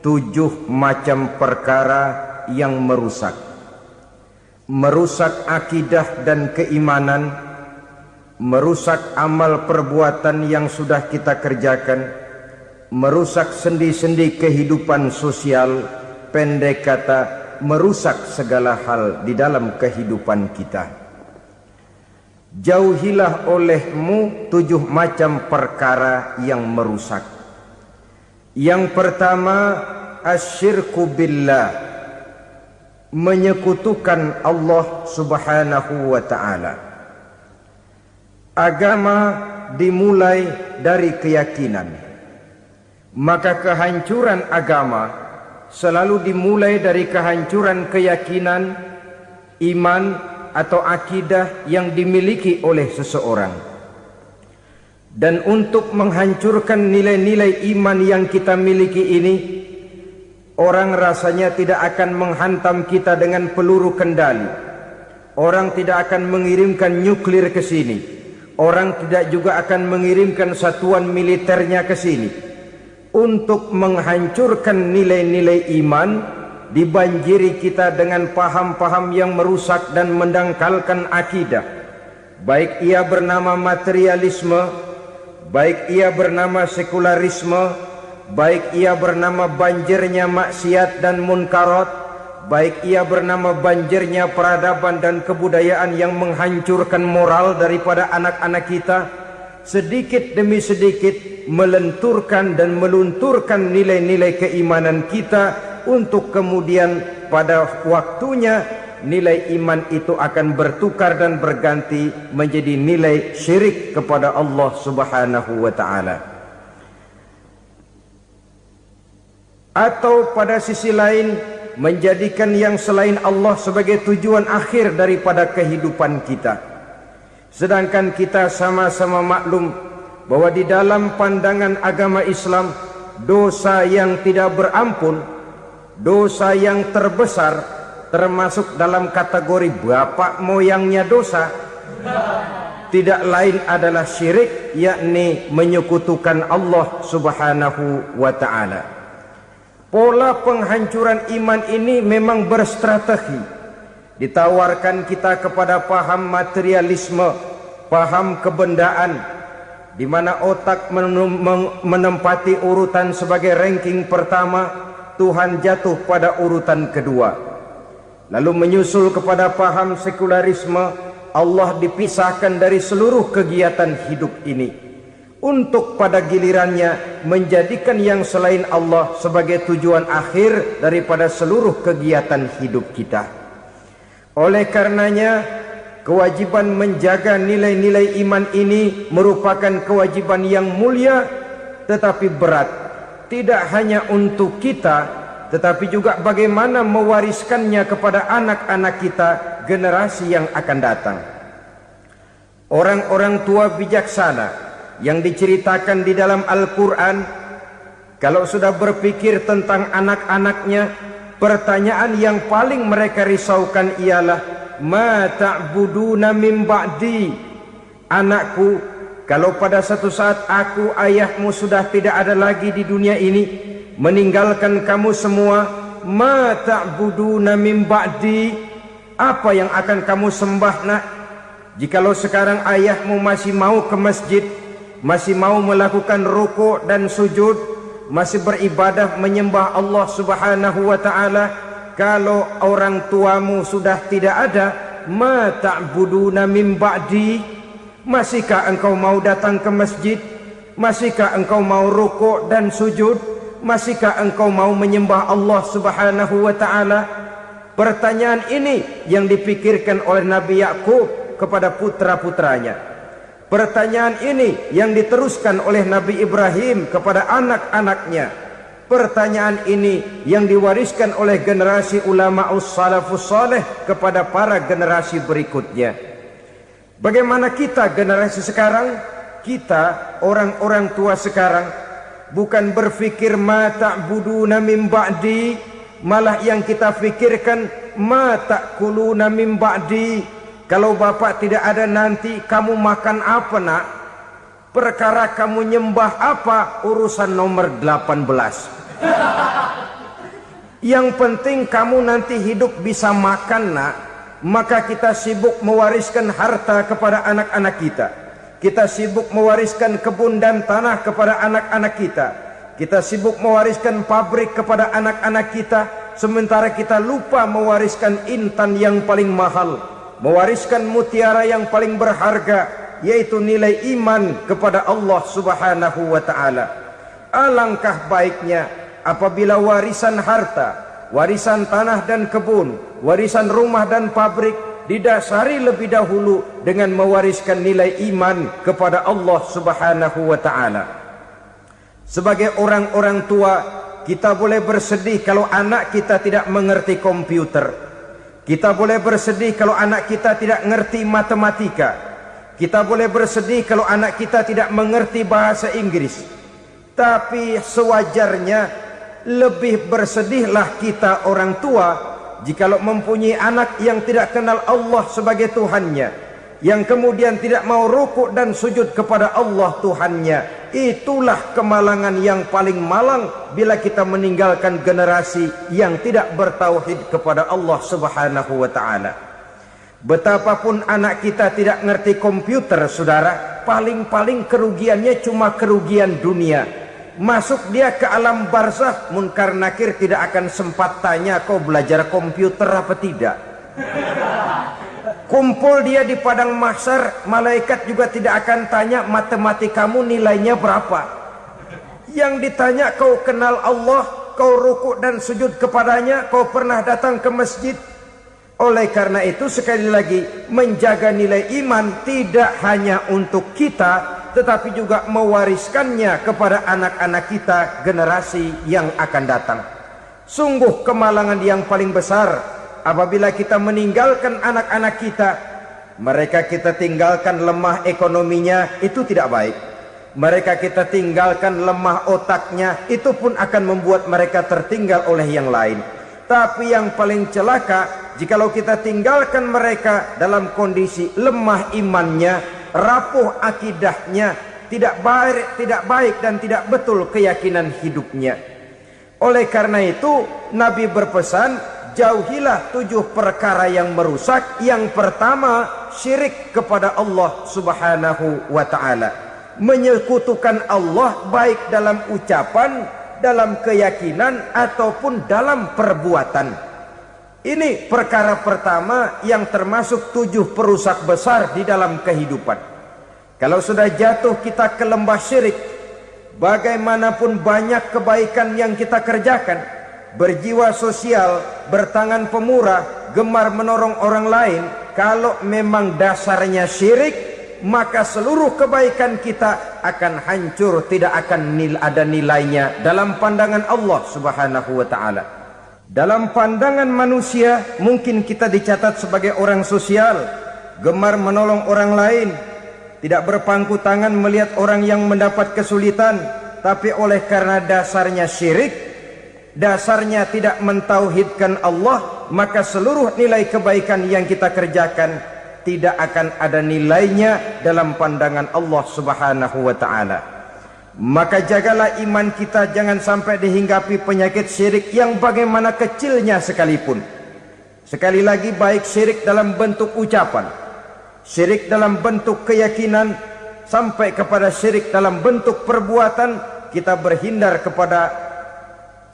7 macam perkara yang merusak akidah dan keimanan, merusak amal perbuatan yang sudah kita kerjakan, merusak sendi-sendi kehidupan sosial, pendek kata merusak segala hal di dalam kehidupan kita. Jauhilah olehmu 7 macam perkara yang merusak. Yang pertama, asyirku billah, menyekutukan Allah subhanahu wa ta'ala. Agama dimulai dari keyakinan, maka kehancuran agama selalu dimulai dari kehancuran keyakinan, iman atau akidah yang dimiliki oleh seseorang. Dan untuk menghancurkan nilai-nilai iman yang kita miliki ini, orang rasanya tidak akan menghantam kita dengan peluru kendali. Orang tidak akan mengirimkan nuklir ke sini. Orang tidak juga akan mengirimkan satuan militernya ke sini. Untuk menghancurkan nilai-nilai iman, dibanjiri kita dengan paham-paham yang merusak dan mendangkalkan akidah. Baik ia bernama materialisme, baik ia bernama sekularisme, baik ia bernama banjirnya maksiat dan munkarat, baik ia bernama banjirnya peradaban dan kebudayaan yang menghancurkan moral daripada anak-anak kita, sedikit demi sedikit melenturkan dan melunturkan nilai-nilai keimanan kita, untuk kemudian pada waktunya nilai iman itu akan bertukar dan berganti menjadi nilai syirik kepada Allah subhanahu wa ta'ala. Atau pada sisi lain, menjadikan yang selain Allah sebagai tujuan akhir daripada kehidupan kita. Sedangkan kita sama-sama maklum bahwa di dalam pandangan agama Islam, dosa yang tidak berampun, dosa yang terbesar, termasuk dalam kategori bapak moyangnya dosa, tidak lain adalah syirik, yakni menyekutukan Allah subhanahu wa ta'ala. Pola penghancuran iman ini memang berstrategi. Ditawarkan kita kepada paham materialisme, paham kebendaan, di mana otak menempati urutan sebagai ranking pertama, Tuhan jatuh pada urutan kedua. Lalu menyusul kepada paham sekularisme, Allah dipisahkan dari seluruh kegiatan hidup ini, untuk pada gilirannya menjadikan yang selain Allah sebagai tujuan akhir daripada seluruh kegiatan hidup kita. Oleh karenanya, kewajiban menjaga nilai-nilai iman ini merupakan kewajiban yang mulia tetapi berat. Tidak hanya untuk kita, tetapi juga bagaimana mewariskannya kepada anak-anak kita, generasi yang akan datang. Orang-orang tua bijaksana yang diceritakan di dalam Al-Quran, kalau sudah berpikir tentang anak-anaknya, pertanyaan yang paling mereka risaukan ialah, ma ta'buduna min ba'di. Anakku, kalau pada satu saat aku, ayahmu sudah tidak ada lagi di dunia ini, meninggalkan kamu semua, ma ta'buduna min ba'di, apa yang akan kamu sembah nak? Jikalau sekarang ayahmu masih mau ke masjid, masih mau melakukan rukuk dan sujud, masih beribadah menyembah Allah subhanahu wa ta'ala, kalau orang tuamu sudah tidak ada, ma ta'buduna min ba'di, masihkah engkau mau datang ke masjid? Masihkah engkau mau rukuk dan sujud? Masihkah engkau mau menyembah Allah subhanahu wa ta'ala? Pertanyaan ini yang dipikirkan oleh Nabi Yakub kepada putra-putranya. Pertanyaan ini yang diteruskan oleh Nabi Ibrahim kepada anak-anaknya. Pertanyaan ini yang diwariskan oleh generasi ulama'us salafus saleh kepada para generasi berikutnya. Bagaimana kita generasi sekarang? Kita orang-orang tua sekarang bukan berfikir ma ta'buduna min ba'di, malah yang kita fikirkan ma ta'kuluna min ba'di. Kalau bapak tidak ada nanti kamu makan apa nak? Perkara kamu nyembah apa urusan nomor 18. Yang penting kamu nanti hidup bisa makan, nak. Maka kita sibuk mewariskan harta kepada anak-anak kita. Kita sibuk mewariskan kebun dan tanah kepada anak-anak kita. Kita sibuk mewariskan pabrik kepada anak-anak kita, sementara kita lupa mewariskan intan yang paling mahal, mewariskan mutiara yang paling berharga, yaitu nilai iman kepada Allah Subhanahu wa ta'ala. Alangkah baiknya apabila warisan harta, warisan tanah dan kebun, warisan rumah dan pabrik didasari lebih dahulu dengan mewariskan nilai iman kepada Allah Subhanahu wa ta'ala. Sebagai orang-orang tua, kita boleh bersedih kalau anak kita tidak mengerti komputer. Kita boleh bersedih kalau anak kita tidak mengerti matematika. Kita boleh bersedih kalau anak kita tidak mengerti bahasa Inggris. Tapi sewajarnya lebih bersedihlah kita orang tua jikalau mempunyai anak yang tidak kenal Allah sebagai Tuhannya, yang kemudian tidak mau rukuk dan sujud kepada Allah Tuhannya. Itulah kemalangan yang paling malang bila kita meninggalkan generasi yang tidak bertauhid kepada Allah Subhanahu wa ta'ala. Betapapun anak kita tidak ngerti komputer, saudara, paling-paling kerugiannya cuma kerugian dunia. Masuk dia ke alam barzakh, munkar nakir tidak akan sempat tanya kau belajar komputer apa tidak. Kumpul dia di padang mahsyar, malaikat juga tidak akan tanya matematikamu nilainya berapa. Yang ditanya kau kenal Allah, kau rukuk dan sujud kepadanya, kau pernah datang ke masjid. Oleh karena itu sekali lagi, menjaga nilai iman tidak hanya untuk kita, tetapi juga mewariskannya kepada anak-anak kita, generasi yang akan datang. Sungguh kemalangan yang paling besar apabila kita meninggalkan anak-anak kita. Mereka kita tinggalkan lemah ekonominya, itu tidak baik. Mereka kita tinggalkan lemah otaknya, itu pun akan membuat mereka tertinggal oleh yang lain. Tapi yang paling celaka, jikalau kita tinggalkan mereka dalam kondisi lemah imannya, rapuh akidahnya, tidak baik dan tidak betul keyakinan hidupnya. Oleh karena itu Nabi berpesan, jauhilah 7 perkara yang merusak. Yang pertama, syirik kepada Allah Subhanahu wa ta'ala. Menyekutukan Allah baik dalam ucapan, dalam keyakinan ataupun dalam perbuatan. Ini perkara pertama yang termasuk 7 perusak besar di dalam kehidupan. Kalau sudah jatuh kita ke lembah syirik, bagaimanapun banyak kebaikan yang kita kerjakan, berjiwa sosial, bertangan pemurah, gemar menolong orang lain, kalau memang dasarnya syirik, maka seluruh kebaikan kita akan hancur, tidak akan ada nilainya dalam pandangan Allah Subhanahu wa ta'ala. Dalam pandangan manusia mungkin kita dicatat sebagai orang sosial, gemar menolong orang lain, tidak berpangku tangan melihat orang yang mendapat kesulitan. Tapi oleh karena dasarnya syirik, dasarnya tidak mentauhidkan Allah, maka seluruh nilai kebaikan yang kita kerjakan tidak akan ada nilainya dalam pandangan Allah Subhanahu wa ta'ala. Maka jagalah iman kita, jangan sampai dihinggapi penyakit syirik yang bagaimana kecilnya sekalipun. Sekali lagi, baik syirik dalam bentuk ucapan, syirik dalam bentuk keyakinan, sampai kepada syirik dalam bentuk perbuatan, kita berhindar kepada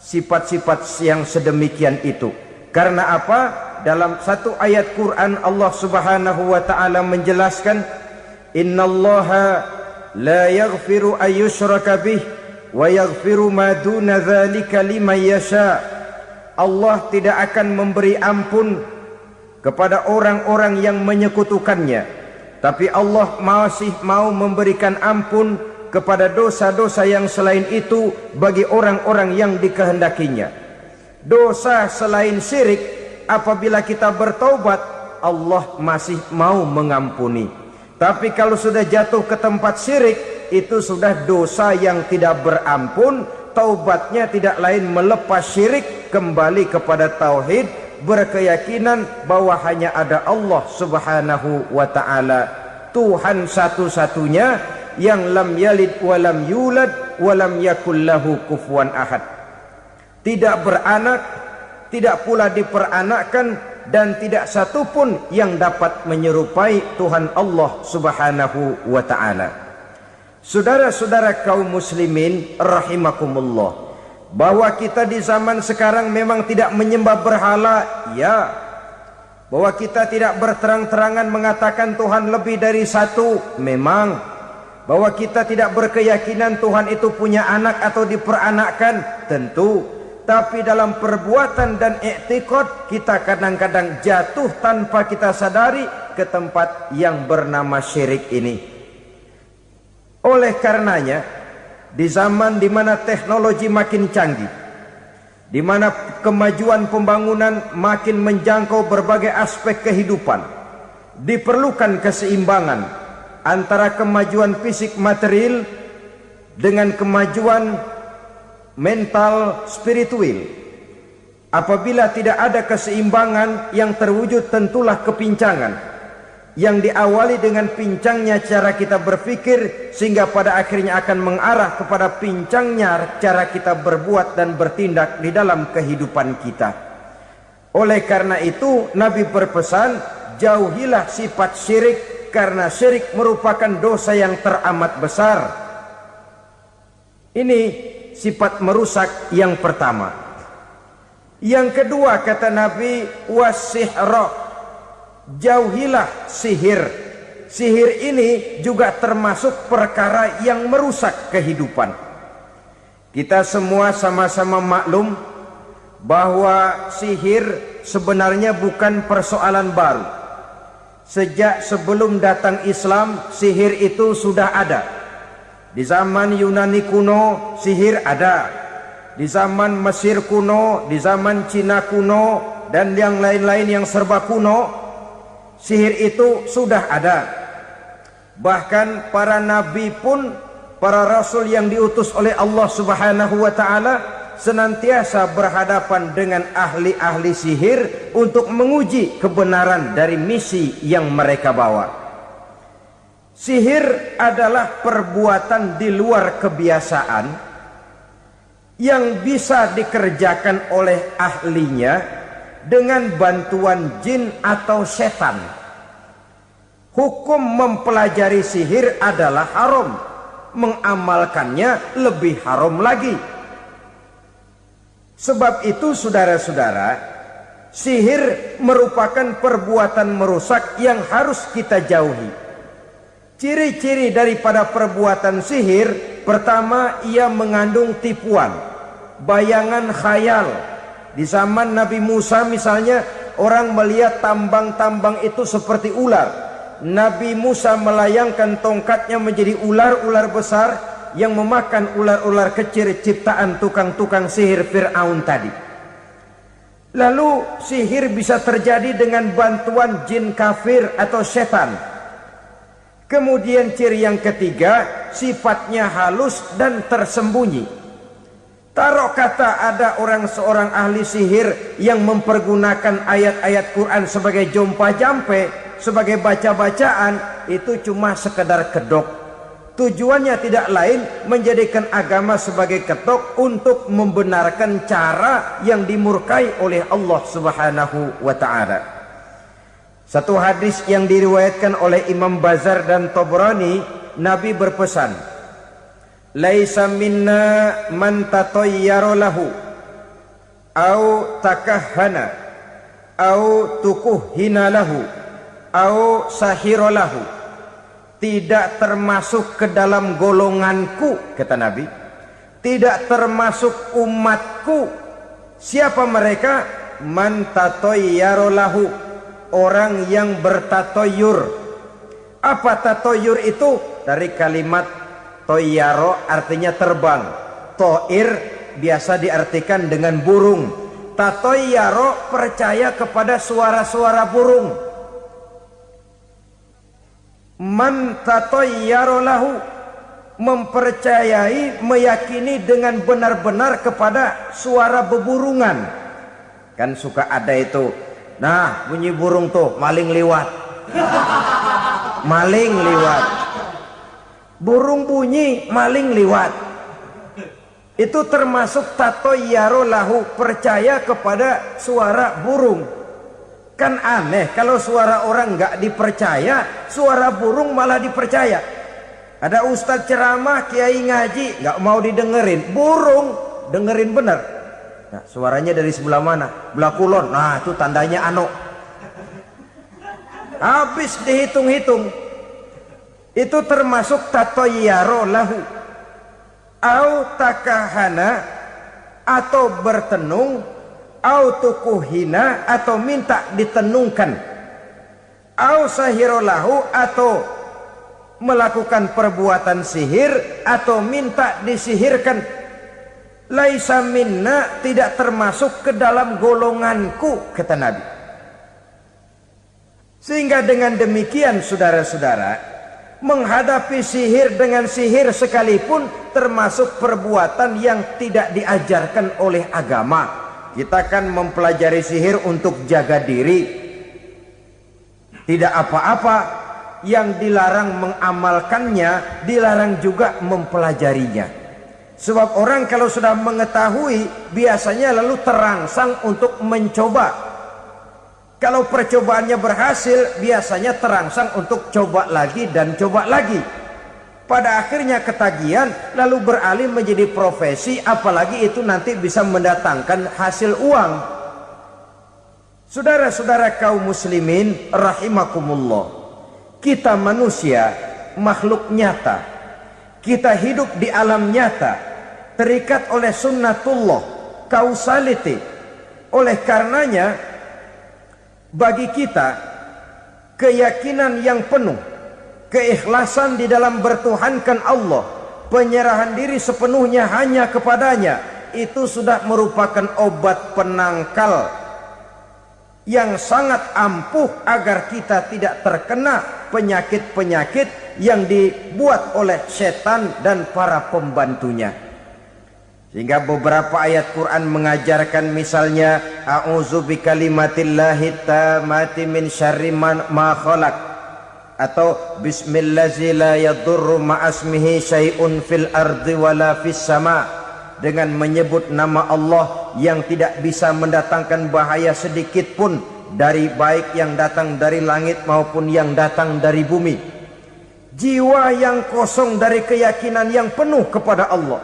sifat-sifat yang sedemikian itu. Karena apa? Dalam satu ayat Quran Allah Subhanahu wa ta'ala menjelaskan, innallaha la yaghfiru ayyushraka bih wa yaghfiru ma duna dzalika liman yasha. Allah tidak akan memberi ampun kepada orang-orang yang menyekutukannya, tapi Allah masih mau memberikan ampun kepada dosa-dosa yang selain itu bagi orang-orang yang dikehendakinya. Dosa selain syirik, apabila kita bertaubat, Allah masih mau mengampuni. Tapi kalau sudah jatuh ke tempat syirik, itu sudah dosa yang tidak berampun. Taubatnya tidak lain melepas syirik, kembali kepada tauhid, berkeyakinan bahwa hanya ada Allah Subhanahu wa ta'ala, Tuhan satu-satunya, yang lam yalid walam yulad walam yakul lahu kufuwan ahad. Tidak beranak, tidak pula diperanakkan, dan tidak satu pun yang dapat menyerupai Tuhan Allah Subhanahu wa ta'ala. Saudara-saudara kaum muslimin rahimakumullah, bahwa kita di zaman sekarang memang tidak menyembah berhala, ya. Bahwa kita tidak berterang-terangan mengatakan Tuhan lebih dari satu, memang. Bahwa kita tidak berkeyakinan Tuhan itu punya anak atau diperanakkan, tentu. Tapi dalam perbuatan dan i'tiqad, kita kadang-kadang jatuh tanpa kita sadari ke tempat yang bernama syirik ini. Oleh karenanya, di zaman di mana teknologi makin canggih, di mana kemajuan pembangunan makin menjangkau berbagai aspek kehidupan, diperlukan keseimbangan antara kemajuan fisik material dengan kemajuan mental spiritual. Apabila tidak ada keseimbangan, yang terwujud tentulah kepincangan, yang diawali dengan pincangnya cara kita berpikir, sehingga pada akhirnya akan mengarah kepada pincangnya cara kita berbuat dan bertindak di dalam kehidupan kita. Oleh karena itu Nabi berpesan, jauhilah sifat syirik, karena syirik merupakan dosa yang teramat besar. Ini sifat merusak yang pertama. Yang kedua, kata Nabi, wasihra, jauhilah sihir. Sihir ini juga termasuk perkara yang merusak kehidupan. Kita semua sama-sama maklum bahwa sihir sebenarnya bukan persoalan baru. Sejak sebelum datang Islam, sihir itu sudah ada. Di zaman Yunani kuno, sihir ada. Di zaman Mesir kuno, di zaman Cina kuno, dan yang lain-lain yang serba kuno, sihir itu sudah ada. Bahkan para nabi pun, para rasul yang diutus oleh Allah Subhanahu wa ta'ala, senantiasa berhadapan dengan ahli-ahli sihir untuk menguji kebenaran dari misi yang mereka bawa. Sihir adalah perbuatan di luar kebiasaan yang bisa dikerjakan oleh ahlinya dengan bantuan jin atau setan. Hukum mempelajari sihir adalah haram, mengamalkannya lebih haram lagi. Sebab itu saudara-saudara, sihir merupakan perbuatan merusak yang harus kita jauhi. Ciri-ciri daripada perbuatan sihir, pertama, ia mengandung tipuan, bayangan khayal. Di zaman Nabi Musa misalnya, orang melihat tambang-tambang itu seperti ular. Nabi Musa melayangkan tongkatnya menjadi ular-ular besar yang memakan ular-ular kecil ciptaan tukang-tukang sihir Fir'aun tadi. Lalu sihir bisa terjadi dengan bantuan jin kafir atau setan. Kemudian ciri yang ketiga, sifatnya halus dan tersembunyi. Taruh kata ada seorang ahli sihir yang mempergunakan ayat-ayat Quran sebagai jompa-jampe, sebagai baca-bacaan, itu cuma sekedar kedok. Tujuannya tidak lain menjadikan agama sebagai ketok untuk membenarkan cara yang dimurkai oleh Allah Subhanahu wa ta'ala. Satu hadis yang diriwayatkan oleh Imam Bazar dan Tabrani, Nabi berpesan, laisa minna man tatayyara lahu au takahhana au tukuhhina lahu au sahira lahu. Tidak termasuk ke dalam golonganku, kata Nabi. Tidak termasuk umatku. Siapa mereka? Man tatayyara lahu, orang yang bertatoyur. Apa tatoyur itu? Dari kalimat toyaro, artinya terbang. Toir biasa diartikan dengan burung. Tatoyaro percaya kepada suara-suara burung. Man tatayyara lahu, mempercayai, meyakini dengan benar-benar kepada suara beburungan. Kan suka ada itu, nah bunyi burung tuh, maling liwat. Maling liwat. Burung bunyi, maling liwat. Itu termasuk tatoyaro lahu, percaya kepada suara burung. Kan aneh kalau suara orang nggak dipercaya, suara burung malah dipercaya. Ada ustadz ceramah, kiai ngaji, nggak mau didengerin, burung dengerin bener. Nah, suaranya dari sebelah mana? Belah kulon. Nah, itu tandanya ano. Habis dihitung-hitung. Itu termasuk tatoyaro lahu. Au takahana, atau bertenung, au tukuhina, atau minta ditenungkan, au sahirolahu, atau melakukan perbuatan sihir, atau minta disihirkan. Laisa minna, tidak termasuk ke dalam golonganku, kata Nabi. Sehingga dengan demikian saudara-saudara, menghadapi sihir dengan sihir sekalipun termasuk perbuatan yang tidak diajarkan oleh agama. Kita kan mempelajari sihir untuk jaga diri, tidak apa-apa. Yang dilarang mengamalkannya, dilarang juga mempelajarinya. Sebab orang kalau sudah mengetahui, biasanya lalu terangsang untuk mencoba. Kalau percobaannya berhasil, biasanya terangsang untuk coba lagi dan coba lagi. Pada akhirnya ketagihan, lalu beralih menjadi profesi, apalagi itu nanti bisa mendatangkan hasil uang. Saudara-saudara kaum muslimin rahimakumullah, kita manusia makhluk nyata. Kita hidup di alam nyata, terikat oleh sunnatullah, causality. Oleh karenanya, bagi kita keyakinan yang penuh, keikhlasan di dalam bertuhankan Allah, penyerahan diri sepenuhnya hanya kepadanya, itu sudah merupakan obat penangkal yang sangat ampuh agar kita tidak terkena penyakit-penyakit yang dibuat oleh setan dan para pembantunya. Sehingga beberapa ayat Quran mengajarkan, misalnya a'udzu bikalimatillahi tammati min syarri ma khalaq, atau bismillazi la yadurru ma'asmihi syai'un fil ardi wala fis sama, dengan menyebut nama Allah yang tidak bisa mendatangkan bahaya sedikit pun, dari baik yang datang dari langit maupun yang datang dari bumi. Jiwa yang kosong dari keyakinan yang penuh kepada Allah,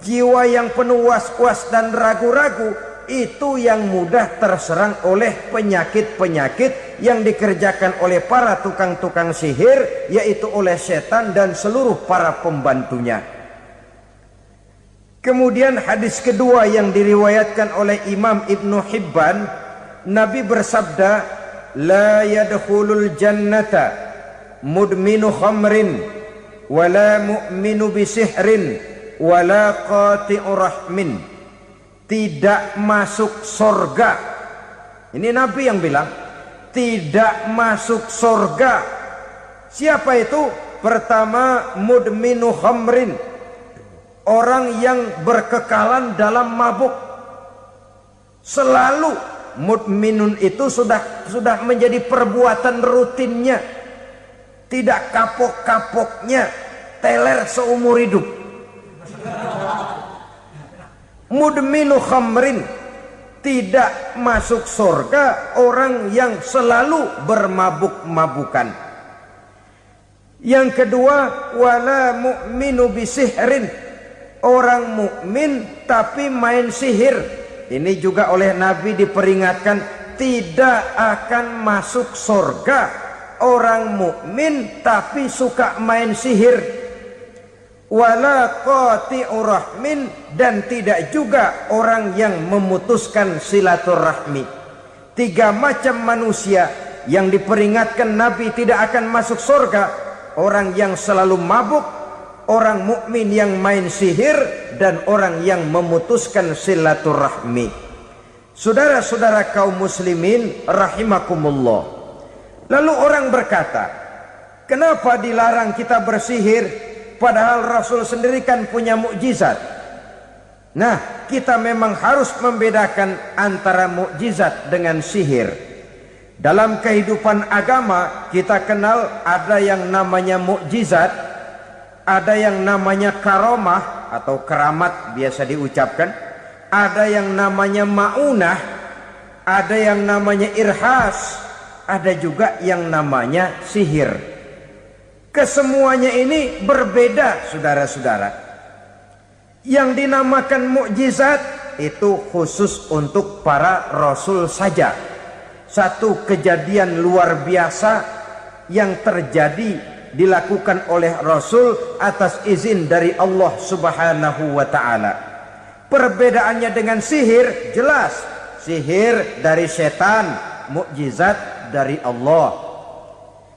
jiwa yang penuh was-was dan ragu-ragu, itu yang mudah terserang oleh penyakit-penyakit yang dikerjakan oleh para tukang-tukang sihir, yaitu oleh setan dan seluruh para pembantunya. Kemudian hadis kedua yang diriwayatkan oleh Imam Ibnu Hibban, Nabi bersabda, la yadkhulul jannata mudminu khamrin wala mu'minu bisihrin wala qati'u rahmin. Tidak masuk sorga. Ini Nabi yang bilang, tidak masuk sorga. Siapa itu? Pertama, mudminu khamrin, orang yang berkekalan dalam mabuk. Selalu mudminun itu sudah menjadi perbuatan rutinnya, tidak kapok-kapoknya, teler seumur hidup. Mudminu khamrin, tidak masuk surga orang yang selalu bermabuk-mabukan. Yang kedua, wala mu'minu bisihrin, orang mukmin tapi main sihir. Ini juga oleh Nabi diperingatkan, tidak akan masuk surga orang mukmin tapi suka main sihir. Wala qati'u rahmin, dan tidak juga orang yang memutuskan silaturahmi. Tiga macam manusia yang diperingatkan Nabi tidak akan masuk surga: orang yang selalu mabuk, orang mukmin yang main sihir, dan orang yang memutuskan silaturahmi. Saudara-saudara kaum muslimin rahimakumullah. Lalu orang berkata, kenapa dilarang kita bersihir? Padahal Rasul sendiri kan punya mukjizat. Nah, kita memang harus membedakan antara mukjizat dengan sihir. Dalam kehidupan agama kita kenal ada yang namanya mukjizat, Ada yang namanya karomah atau keramat biasa diucapkan. Ada yang namanya maunah. Ada yang namanya irhas. Ada juga yang namanya sihir. Kesemuanya ini berbeda, saudara-saudara. Yang dinamakan mukjizat itu khusus untuk para rasul saja. Satu kejadian luar biasa yang terjadi dilakukan oleh rasul atas izin dari Allah Subhanahu wa taala. Perbedaannya dengan sihir jelas. Sihir dari setan, mukjizat dari Allah.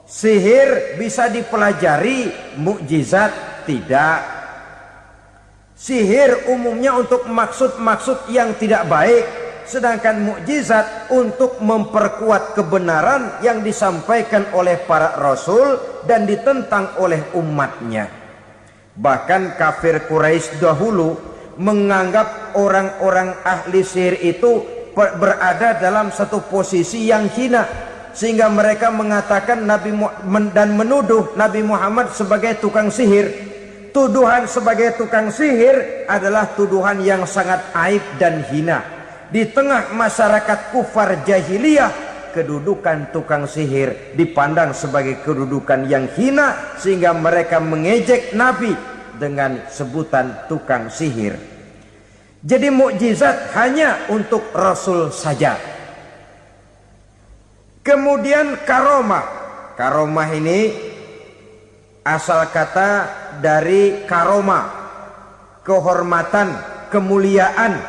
Sihir bisa dipelajari, mukjizat tidak. Sihir umumnya untuk maksud-maksud yang tidak baik, sedangkan mukjizat untuk memperkuat kebenaran yang disampaikan oleh para rasul dan ditentang oleh umatnya. Bahkan kafir Quraisy dahulu menganggap orang-orang ahli sihir itu berada dalam satu posisi yang hina, sehingga mereka mengatakan dan menuduh Nabi Muhammad sebagai tukang sihir. Tuduhan sebagai tukang sihir adalah tuduhan yang sangat aib dan hina. Di tengah masyarakat kufar jahiliyah, kedudukan tukang sihir dipandang sebagai kedudukan yang hina, sehingga mereka mengejek Nabi dengan sebutan tukang sihir. Jadi mukjizat hanya untuk Rasul saja. Kemudian karomah. Karomah ini asal kata dari karoma, kehormatan, kemuliaan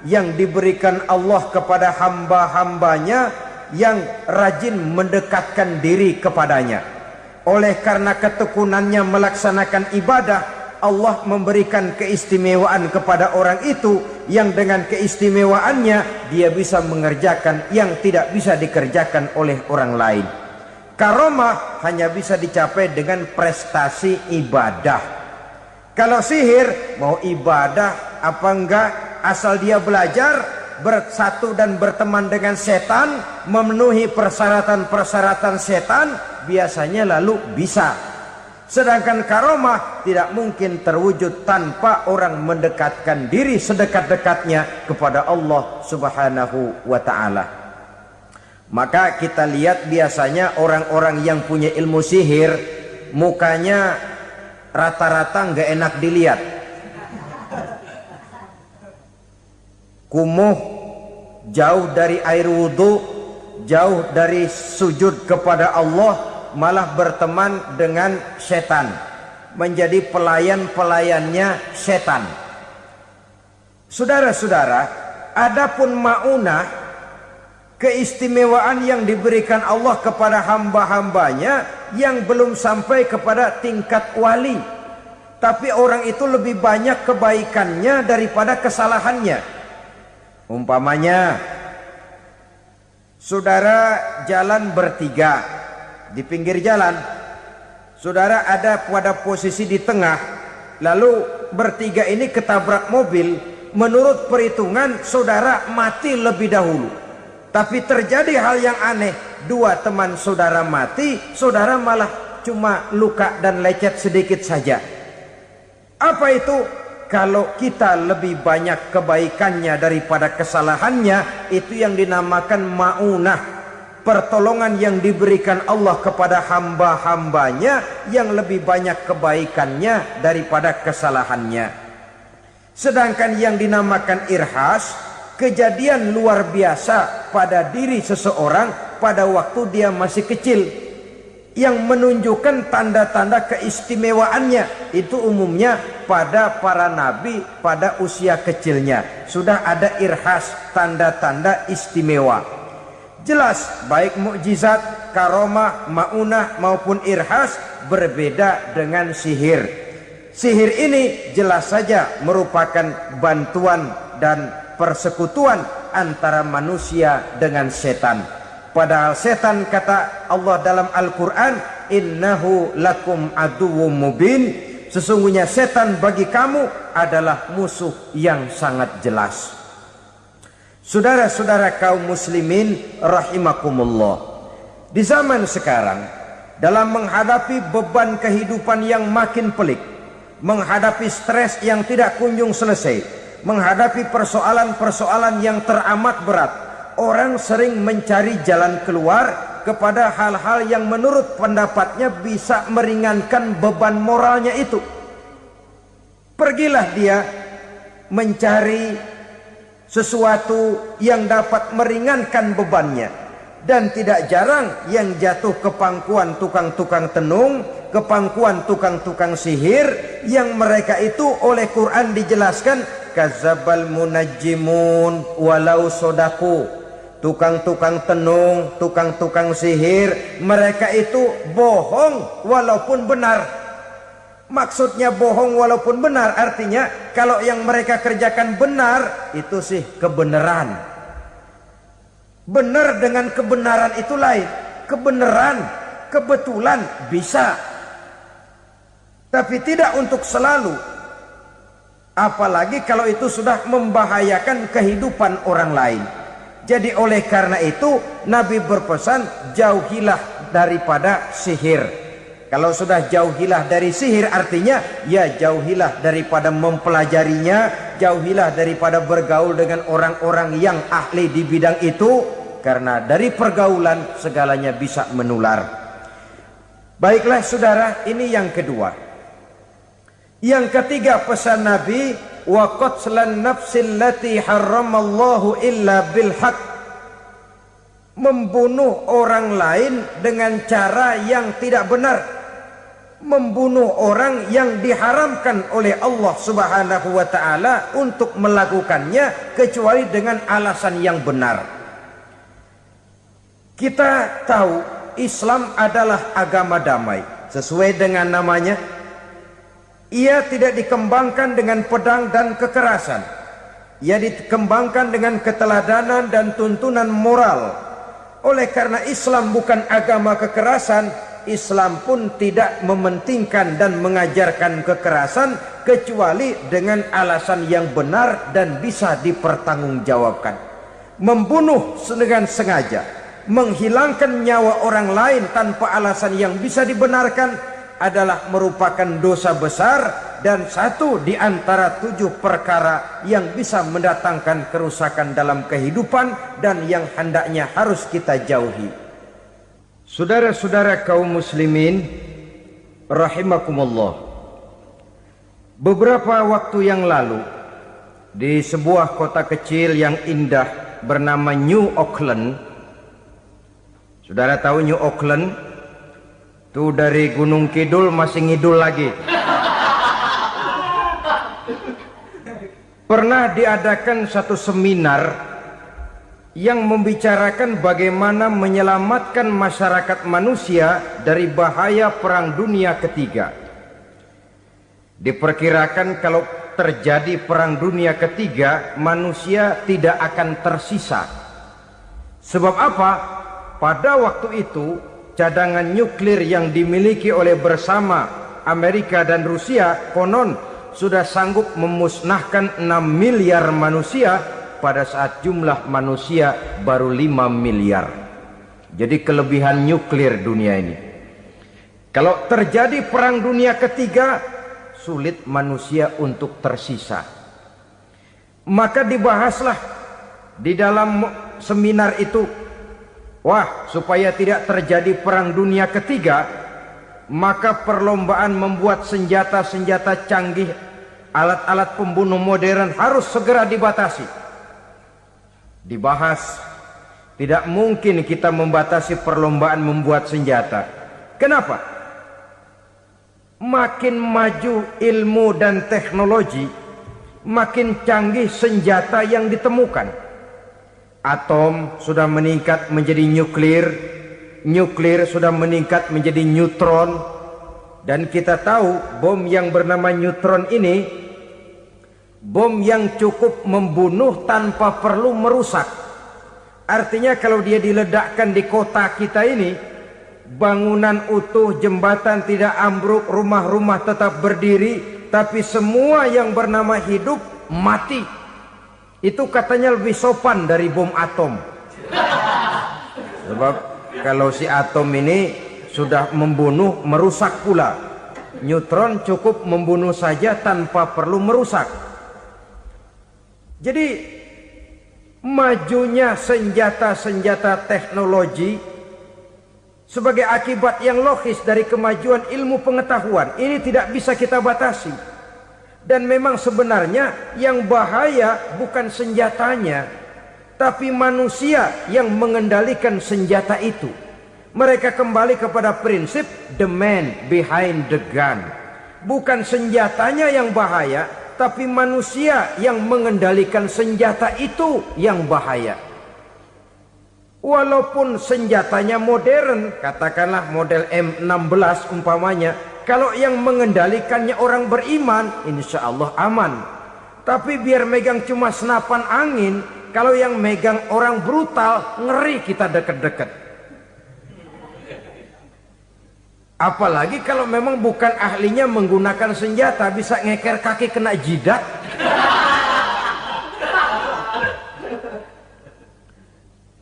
yang diberikan Allah kepada hamba-hambanya yang rajin mendekatkan diri kepadanya. Oleh karena ketekunannya melaksanakan ibadah, Allah memberikan keistimewaan kepada orang itu, yang dengan keistimewaannya dia bisa mengerjakan yang tidak bisa dikerjakan oleh orang lain. Karomah hanya bisa dicapai dengan prestasi ibadah. Kalau sihir mau ibadah apa enggak, asal dia belajar, bersatu dan berteman dengan setan, memenuhi persyaratan-persyaratan setan, biasanya lalu bisa. Sedangkan karomah tidak mungkin terwujud tanpa orang mendekatkan diri sedekat-dekatnya kepada Allah Subhanahu wa ta'ala. Maka kita lihat biasanya orang-orang yang punya ilmu sihir, mukanya rata-rata nggak enak dilihat. Kumuh, jauh dari air wudhu, jauh dari sujud kepada Allah, malah berteman dengan setan, menjadi pelayan-pelayannya setan. Saudara-saudara, adapun maunah, keistimewaan yang diberikan Allah kepada hamba-hambanya yang belum sampai kepada tingkat wali, tapi orang itu lebih banyak kebaikannya daripada kesalahannya. Umpamanya, saudara jalan bertiga di pinggir jalan, saudara ada pada posisi di tengah, lalu bertiga ini ketabrak mobil. Menurut perhitungan saudara mati lebih dahulu. Tapi terjadi hal yang aneh, dua teman saudara mati, saudara malah cuma luka dan lecet sedikit saja. Apa itu? Kalau kita lebih banyak kebaikannya daripada kesalahannya, itu yang dinamakan maunah, pertolongan yang diberikan Allah kepada hamba-hambanya yang lebih banyak kebaikannya daripada kesalahannya. Sedangkan yang dinamakan irhas, kejadian luar biasa pada diri seseorang pada waktu dia masih kecil, yang menunjukkan tanda-tanda keistimewaannya. Itu umumnya pada para nabi pada usia kecilnya sudah ada irhas, tanda-tanda istimewa. Jelas baik mukjizat, karomah, maunah maupun irhas berbeda dengan sihir. Sihir ini jelas saja merupakan bantuan dan persekutuan antara manusia dengan setan. Padahal setan, kata Allah dalam Al-Quran, innahu lakum aduwwum mubin, sesungguhnya setan bagi kamu adalah musuh yang sangat jelas. Saudara-saudara kaum muslimin rahimakumullah, di zaman sekarang dalam menghadapi beban kehidupan yang makin pelik, menghadapi stres yang tidak kunjung selesai, menghadapi persoalan-persoalan yang teramat berat, orang sering mencari jalan keluar kepada hal-hal yang menurut pendapatnya bisa meringankan beban moralnya itu. Pergilah dia mencari sesuatu yang dapat meringankan bebannya. Dan tidak jarang yang jatuh ke pangkuan tukang-tukang tenung, ke pangkuan tukang-tukang sihir, yang mereka itu oleh Quran dijelaskan kadzabal munajjimun walau sodaku. Tukang-tukang tenung, tukang-tukang sihir, mereka itu bohong walaupun benar. Maksudnya bohong walaupun benar artinya kalau yang mereka kerjakan benar itu sih kebenaran. Benar dengan kebenaran itu lain. Kebenaran, kebetulan bisa, tapi tidak untuk selalu. Apalagi kalau itu sudah membahayakan kehidupan orang lain. Jadi oleh karena itu Nabi berpesan jauhilah daripada sihir. Kalau sudah jauhilah dari sihir artinya ya jauhilah daripada mempelajarinya, jauhilah daripada bergaul dengan orang-orang yang ahli di bidang itu, karena dari pergaulan segalanya bisa menular. Baiklah saudara, ini yang kedua. Yang ketiga pesan Nabi, wa qatlan nafsil lati harramallahu illa bil haq. Membunuh orang lain dengan cara yang tidak benar. Membunuh orang yang diharamkan oleh Allah Subhanahu wa taala untuk melakukannya kecuali dengan alasan yang benar. Kita tahu Islam adalah agama damai. Sesuai dengan namanya, ia tidak dikembangkan dengan pedang dan kekerasan. Ia dikembangkan dengan keteladanan dan tuntunan moral. Oleh karena Islam bukan agama kekerasan, Islam pun tidak mementingkan dan mengajarkan kekerasan kecuali dengan alasan yang benar dan bisa dipertanggungjawabkan. Membunuh dengan sengaja, menghilangkan nyawa orang lain tanpa alasan yang bisa dibenarkan adalah merupakan dosa besar dan satu di antara 7 perkara yang bisa mendatangkan kerusakan dalam kehidupan dan yang hendaknya harus kita jauhi. Saudara-saudara kaum muslimin rahimakumullah, beberapa waktu yang lalu di sebuah kota kecil yang indah bernama New Auckland. Saudara tahu New Auckland? Itu dari Gunung Kidul masih ngidul lagi. Pernah diadakan satu seminar yang membicarakan bagaimana menyelamatkan masyarakat manusia dari bahaya Perang Dunia Ketiga. Diperkirakan kalau terjadi Perang Dunia Ketiga, manusia tidak akan tersisa. Sebab apa? Pada waktu itu cadangan nuklir yang dimiliki oleh bersama Amerika dan Rusia konon sudah sanggup memusnahkan 6 miliar manusia pada saat jumlah manusia baru 5 miliar. Jadi kelebihan nuklir dunia ini. Kalau terjadi Perang Dunia Ketiga, sulit manusia untuk tersisa. Maka dibahaslah di dalam seminar itu, wah, supaya tidak terjadi Perang Dunia Ketiga, maka perlombaan membuat senjata-senjata canggih, alat-alat pembunuh modern harus segera dibatasi. Dibahas, tidak mungkin kita membatasi perlombaan membuat senjata. Kenapa? Makin maju ilmu dan teknologi, makin canggih senjata yang ditemukan. Atom sudah meningkat menjadi nuklir, nuklir sudah meningkat menjadi neutron, dan kita tahu bom yang bernama neutron ini bom yang cukup membunuh tanpa perlu merusak. Artinya kalau dia diledakkan di kota kita ini, bangunan utuh, jembatan tidak ambruk, rumah-rumah tetap berdiri, tapi semua yang bernama hidup mati. Itu katanya lebih sopan dari bom atom. Sebab kalau si atom ini sudah membunuh, merusak pula. Neutron cukup membunuh saja tanpa perlu merusak. Jadi majunya senjata-senjata teknologi sebagai akibat yang logis dari kemajuan ilmu pengetahuan ini tidak bisa kita batasi. Dan memang sebenarnya yang bahaya bukan senjatanya, tapi manusia yang mengendalikan senjata itu. Mereka kembali kepada prinsip the man behind the gun. Bukan senjatanya yang bahaya, tapi manusia yang mengendalikan senjata itu yang bahaya. Walaupun senjatanya modern, katakanlah model M16 umpamanya, kalau yang mengendalikannya orang beriman, insya Allah aman. Tapi biar megang cuma senapan angin, kalau yang megang orang brutal, ngeri kita deket-deket. Apalagi kalau memang bukan ahlinya menggunakan senjata, bisa ngeker kaki kena jidat.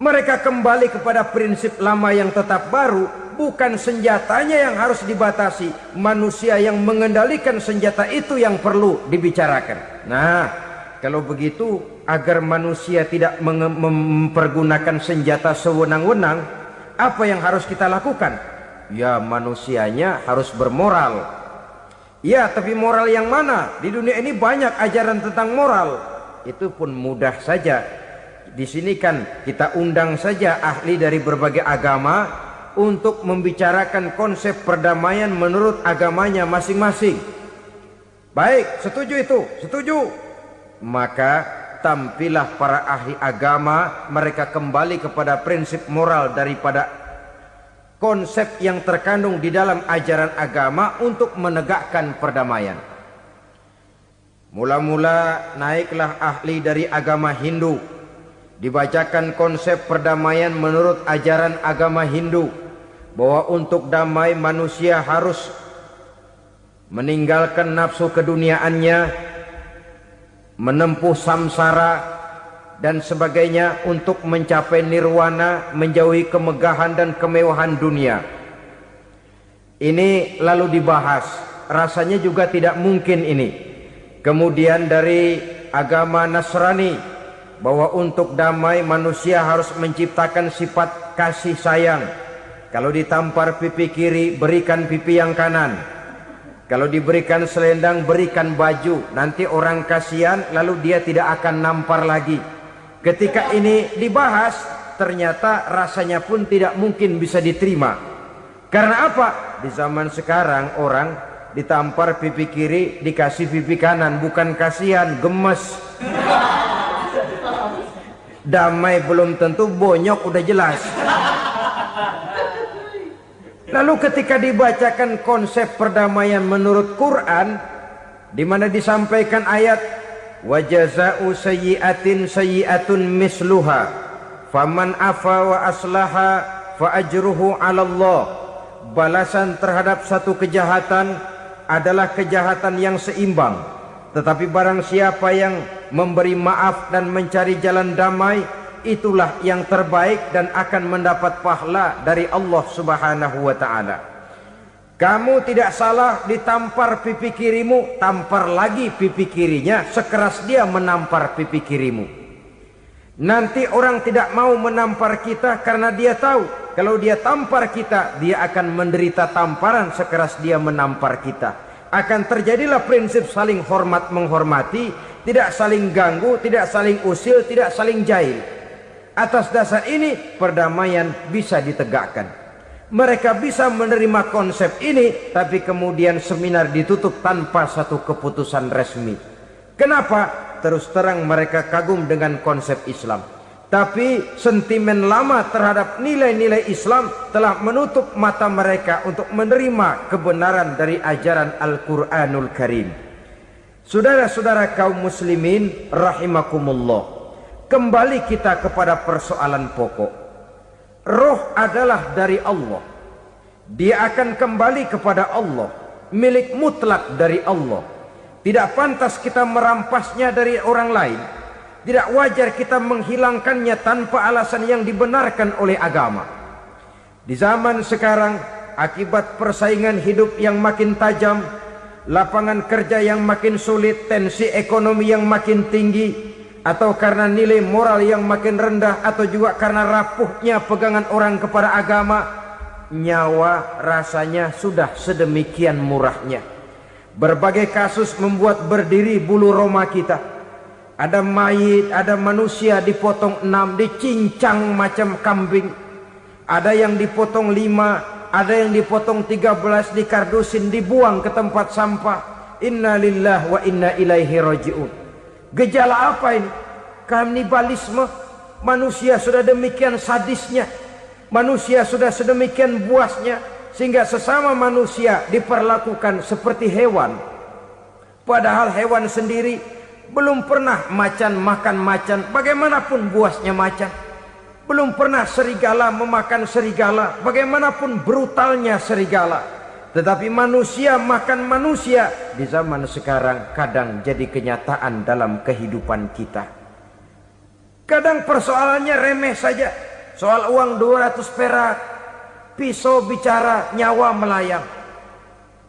Mereka kembali kepada prinsip lama yang tetap baru. Bukan senjatanya yang harus dibatasi, manusia yang mengendalikan senjata itu yang perlu dibicarakan. Nah, kalau begitu, agar manusia tidak mempergunakan senjata sewenang-wenang, apa yang harus kita lakukan? Ya, manusianya harus bermoral. Ya, tapi moral yang mana? Di dunia ini banyak ajaran tentang moral. Itu pun mudah saja. Di sini kan kita undang saja ahli dari berbagai agama untuk membicarakan konsep perdamaian menurut agamanya masing-masing. Baik, setuju itu? Setuju. Maka tampillah para ahli agama, mereka kembali kepada prinsip moral daripada konsep yang terkandung di dalam ajaran agama untuk menegakkan perdamaian. Mula-mula naiklah ahli dari agama Hindu, dibacakan konsep perdamaian menurut ajaran agama Hindu, bahwa untuk damai manusia harus meninggalkan nafsu keduniaannya, menempuh samsara dan sebagainya untuk mencapai nirwana, menjauhi kemegahan dan kemewahan dunia. Ini lalu dibahas, rasanya juga tidak mungkin ini. Kemudian dari agama Nasrani, bahwa untuk damai manusia harus menciptakan sifat kasih sayang. Kalau ditampar pipi kiri, berikan pipi yang kanan. Kalau diberikan selendang, berikan baju. Nanti orang kasihan, lalu dia tidak akan nampar lagi. Ketika ini dibahas, ternyata rasanya pun tidak mungkin bisa diterima. Karena apa? Di zaman sekarang orang ditampar pipi kiri, dikasih pipi kanan. Bukan kasihan, gemes. Damai belum tentu, bonyok udah jelas. Lalu ketika dibacakan konsep perdamaian menurut Quran, di mana disampaikan ayat wa jazaa'u sayyi'atin sayyi'atun misluha faman afa wa aslaha fa ajruhu 'ala Allah. Balasan terhadap satu kejahatan adalah kejahatan yang seimbang, tetapi barang siapa yang memberi maaf dan mencari jalan damai, itulah yang terbaik dan akan mendapat pahala dari Allah Subhanahu wa ta'ala. Kamu tidak salah ditampar pipi kirimu, tampar lagi pipi kirinya sekeras dia menampar pipi kirimu. Nanti orang tidak mau menampar kita karena dia tahu kalau dia tampar kita, dia akan menderita tamparan sekeras dia menampar kita. Akan terjadilah prinsip saling hormat menghormati, tidak saling ganggu, tidak saling usil, tidak saling jahil. Atas dasar ini perdamaian bisa ditegakkan. Mereka bisa menerima konsep ini, tapi kemudian seminar ditutup tanpa satu keputusan resmi. Kenapa? Terus terang mereka kagum dengan konsep Islam, tapi sentimen lama terhadap nilai-nilai Islam telah menutup mata mereka untuk menerima kebenaran dari ajaran Al-Quranul Karim. Saudara-saudara kaum muslimin rahimakumullah, kembali kita kepada persoalan pokok. Roh adalah dari Allah. Dia akan kembali kepada Allah, milik mutlak dari Allah. Tidak pantas kita merampasnya dari orang lain. Tidak wajar kita menghilangkannya tanpa alasan yang dibenarkan oleh agama. Di zaman sekarang akibat persaingan hidup yang makin tajam, lapangan kerja yang makin sulit, tensi ekonomi yang makin tinggi, atau karena nilai moral yang makin rendah, atau juga karena rapuhnya pegangan orang kepada agama, nyawa rasanya sudah sedemikian murahnya. Berbagai kasus membuat berdiri bulu roma kita. Ada mayit, ada manusia dipotong 6, dicincang macam kambing. Ada yang dipotong 5, ada yang dipotong 13, dikardusin, dibuang ke tempat sampah. Inna lillahi wa inna ilaihi raji'un. Gejala apa ini? Kanibalisme. Manusia sudah demikian sadisnya, manusia sudah sedemikian buasnya, sehingga sesama manusia diperlakukan seperti hewan. Padahal hewan sendiri belum pernah macan makan macan, bagaimanapun buasnya macan. Belum pernah serigala memakan serigala, bagaimanapun brutalnya serigala. Tetapi manusia makan manusia di zaman sekarang kadang jadi kenyataan dalam kehidupan kita. Kadang persoalannya remeh saja. Soal uang 200 perak, pisau bicara, nyawa melayang.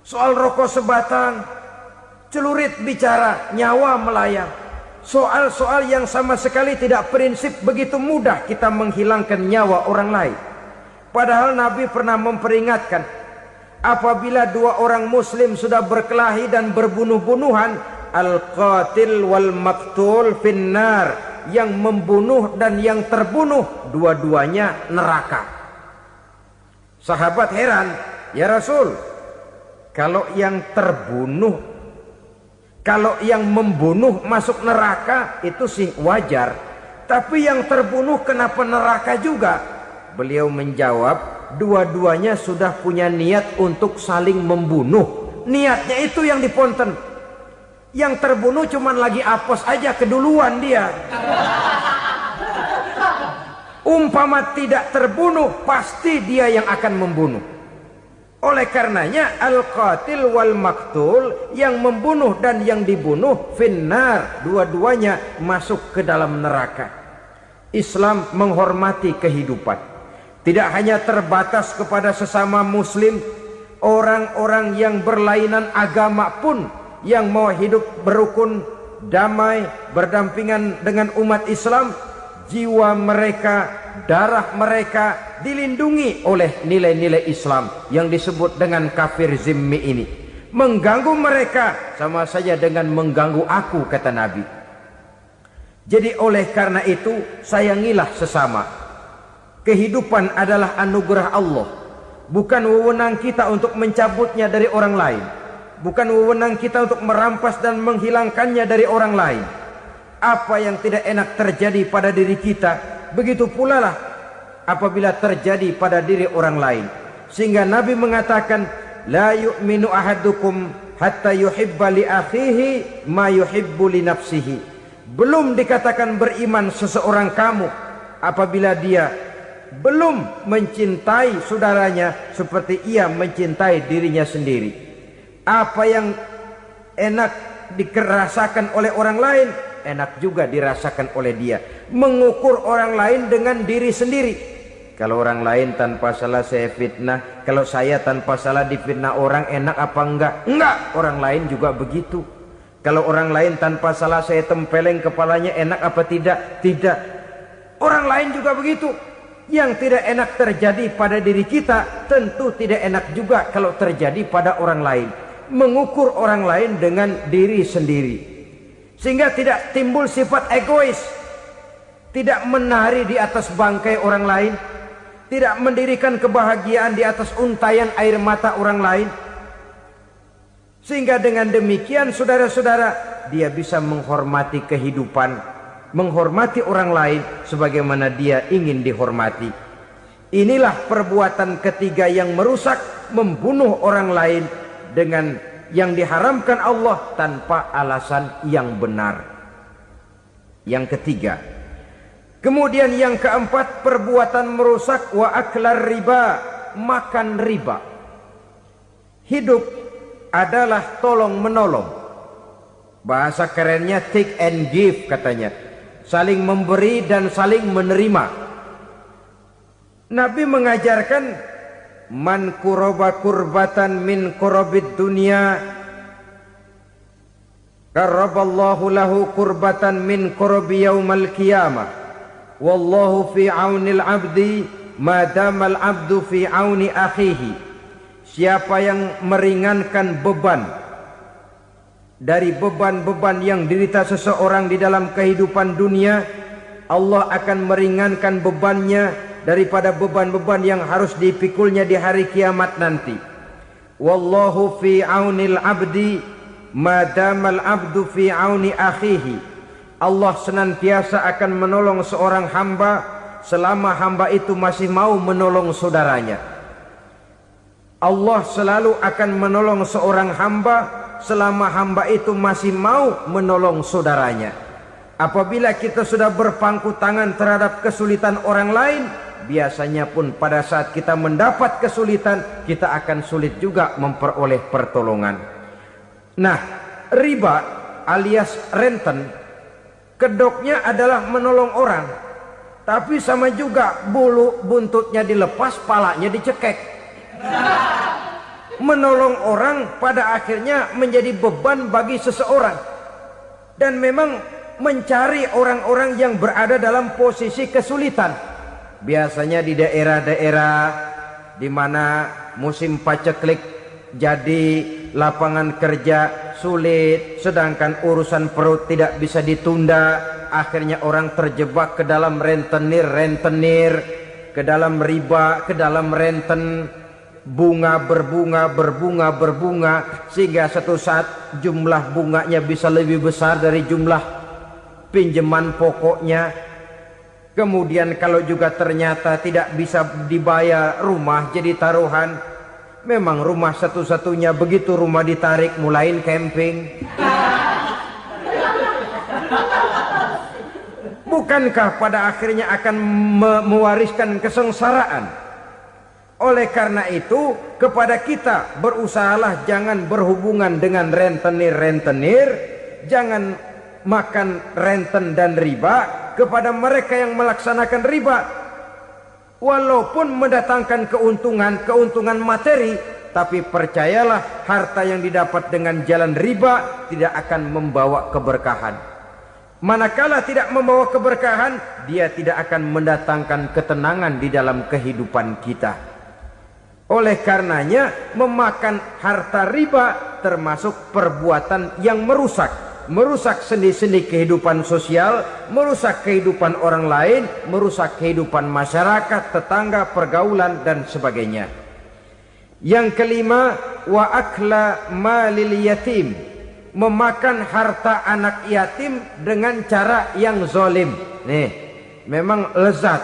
Soal rokok sebatang, celurit bicara, nyawa melayang. Soal-soal yang sama sekali tidak prinsip, begitu mudah kita menghilangkan nyawa orang lain. Padahal Nabi pernah memperingatkan, apabila dua orang muslim sudah berkelahi dan berbunuh-bunuhan, al-qatil wal maktul finnar, yang membunuh dan yang terbunuh dua-duanya neraka. Sahabat heran, ya Rasul, kalau yang terbunuh, kalau yang membunuh masuk neraka itu sih wajar, tapi yang terbunuh kenapa neraka juga? Beliau menjawab, dua-duanya sudah punya niat untuk saling membunuh. Niatnya itu yang diponten. Yang terbunuh cuman lagi apes aja, keduluan dia. Umpama tidak terbunuh, pasti dia yang akan membunuh. Oleh karenanya al-qatil wal maktul, yang membunuh dan yang dibunuh finnar, dua-duanya masuk ke dalam neraka. Islam menghormati kehidupan, tidak hanya terbatas kepada sesama muslim. Orang-orang yang berlainan agama pun yang mau hidup berukun, damai, berdampingan dengan umat Islam, jiwa mereka, darah mereka dilindungi oleh nilai-nilai Islam yang disebut dengan kafir zimmi ini. Mengganggu mereka sama saja dengan mengganggu aku, kata Nabi. Jadi oleh karena itu, sayangilah sesama. Kehidupan adalah anugerah Allah, bukan wewenang kita untuk mencabutnya dari orang lain, bukan wewenang kita untuk merampas dan menghilangkannya dari orang lain. Apa yang tidak enak terjadi pada diri kita, begitu pula lah apabila terjadi pada diri orang lain. Sehingga Nabi mengatakan, la yu'minu ahadukum hatta yuhibba li akhihi ma yuhibbu li nafsihi. Belum dikatakan beriman seseorang kamu apabila dia belum mencintai saudaranya seperti ia mencintai dirinya sendiri. Apa yang enak dirasakan oleh orang lain, enak juga dirasakan oleh dia. Mengukur orang lain dengan diri sendiri. Kalau orang lain tanpa salah saya fitnah, kalau saya tanpa salah difitnah orang, enak apa enggak? Enggak, orang lain juga begitu. Kalau orang lain tanpa salah saya tempeleng kepalanya, enak apa tidak? Tidak. Orang lain juga begitu. Yang tidak enak terjadi pada diri kita, tentu tidak enak juga kalau terjadi pada orang lain. Mengukur orang lain dengan diri sendiri, sehingga tidak timbul sifat egois, tidak menari di atas bangkai orang lain, tidak mendirikan kebahagiaan di atas untayan air mata orang lain. Sehingga dengan demikian saudara-saudara, dia bisa menghormati kehidupan, menghormati orang lain sebagaimana dia ingin dihormati. Inilah perbuatan ketiga yang merusak, membunuh orang lain dengan yang diharamkan Allah tanpa alasan yang benar. Yang ketiga. Kemudian yang keempat, perbuatan merusak wa aklar riba, makan riba. Hidup adalah tolong menolong. Bahasa kerennya take and give katanya. Saling memberi dan saling menerima. Nabi mengajarkan man kuraba kurbatan min kurabid dunya karaballahu lahu kurbatan min kurabi yaumal qiyamah. Wallahu fi aunil abdi madamal abdu fi auni akhihi. Siapa yang meringankan beban dari beban-beban yang dirita seseorang di dalam kehidupan dunia, Allah akan meringankan bebannya daripada beban-beban yang harus dipikulnya di hari kiamat nanti. Wallahu fi aunil abdi madamal abdu fi auni akhihi. Allah senantiasa akan menolong seorang hamba selama hamba itu masih mau menolong saudaranya. Allah selalu akan menolong seorang hamba selama hamba itu masih mau menolong saudaranya. Apabila kita sudah berpangku tangan terhadap kesulitan orang lain, biasanya pun pada saat kita mendapat kesulitan, kita akan sulit juga memperoleh pertolongan. Nah, riba alias renten, kedoknya adalah menolong orang, tapi sama juga bulu buntutnya dilepas, palanya dicekek. Menolong orang pada akhirnya menjadi beban bagi seseorang, dan memang mencari orang-orang yang berada dalam posisi kesulitan. Biasanya di daerah-daerah di mana musim paceklik, jadi lapangan kerja sulit, sedangkan urusan perut tidak bisa ditunda. Akhirnya orang terjebak ke dalam rentenir, ke dalam riba, ke dalam renten. Bunga berbunga, sehingga satu saat jumlah bunganya bisa lebih besar dari jumlah pinjaman pokoknya. Kemudian kalau juga ternyata tidak bisa dibayar, rumah jadi taruhan. Memang rumah satu-satunya, begitu rumah ditarik mulain camping. Bukankah pada akhirnya akan mewariskan kesengsaraan? Oleh karena itu, kepada kita berusahalah jangan berhubungan dengan rentenir, jangan makan renten dan riba. Kepada mereka yang melaksanakan riba, walaupun mendatangkan keuntungan materi, tapi percayalah harta yang didapat dengan jalan riba tidak akan membawa keberkahan. Manakala tidak membawa keberkahan, dia tidak akan mendatangkan ketenangan di dalam kehidupan kita. Oleh karenanya, memakan harta riba termasuk perbuatan yang merusak sendi-sendi kehidupan sosial, merusak kehidupan orang lain, merusak kehidupan masyarakat, tetangga, pergaulan, dan sebagainya. Yang kelima, wa akla malil yatim, memakan harta anak yatim dengan cara yang zalim. Nih, memang lezat.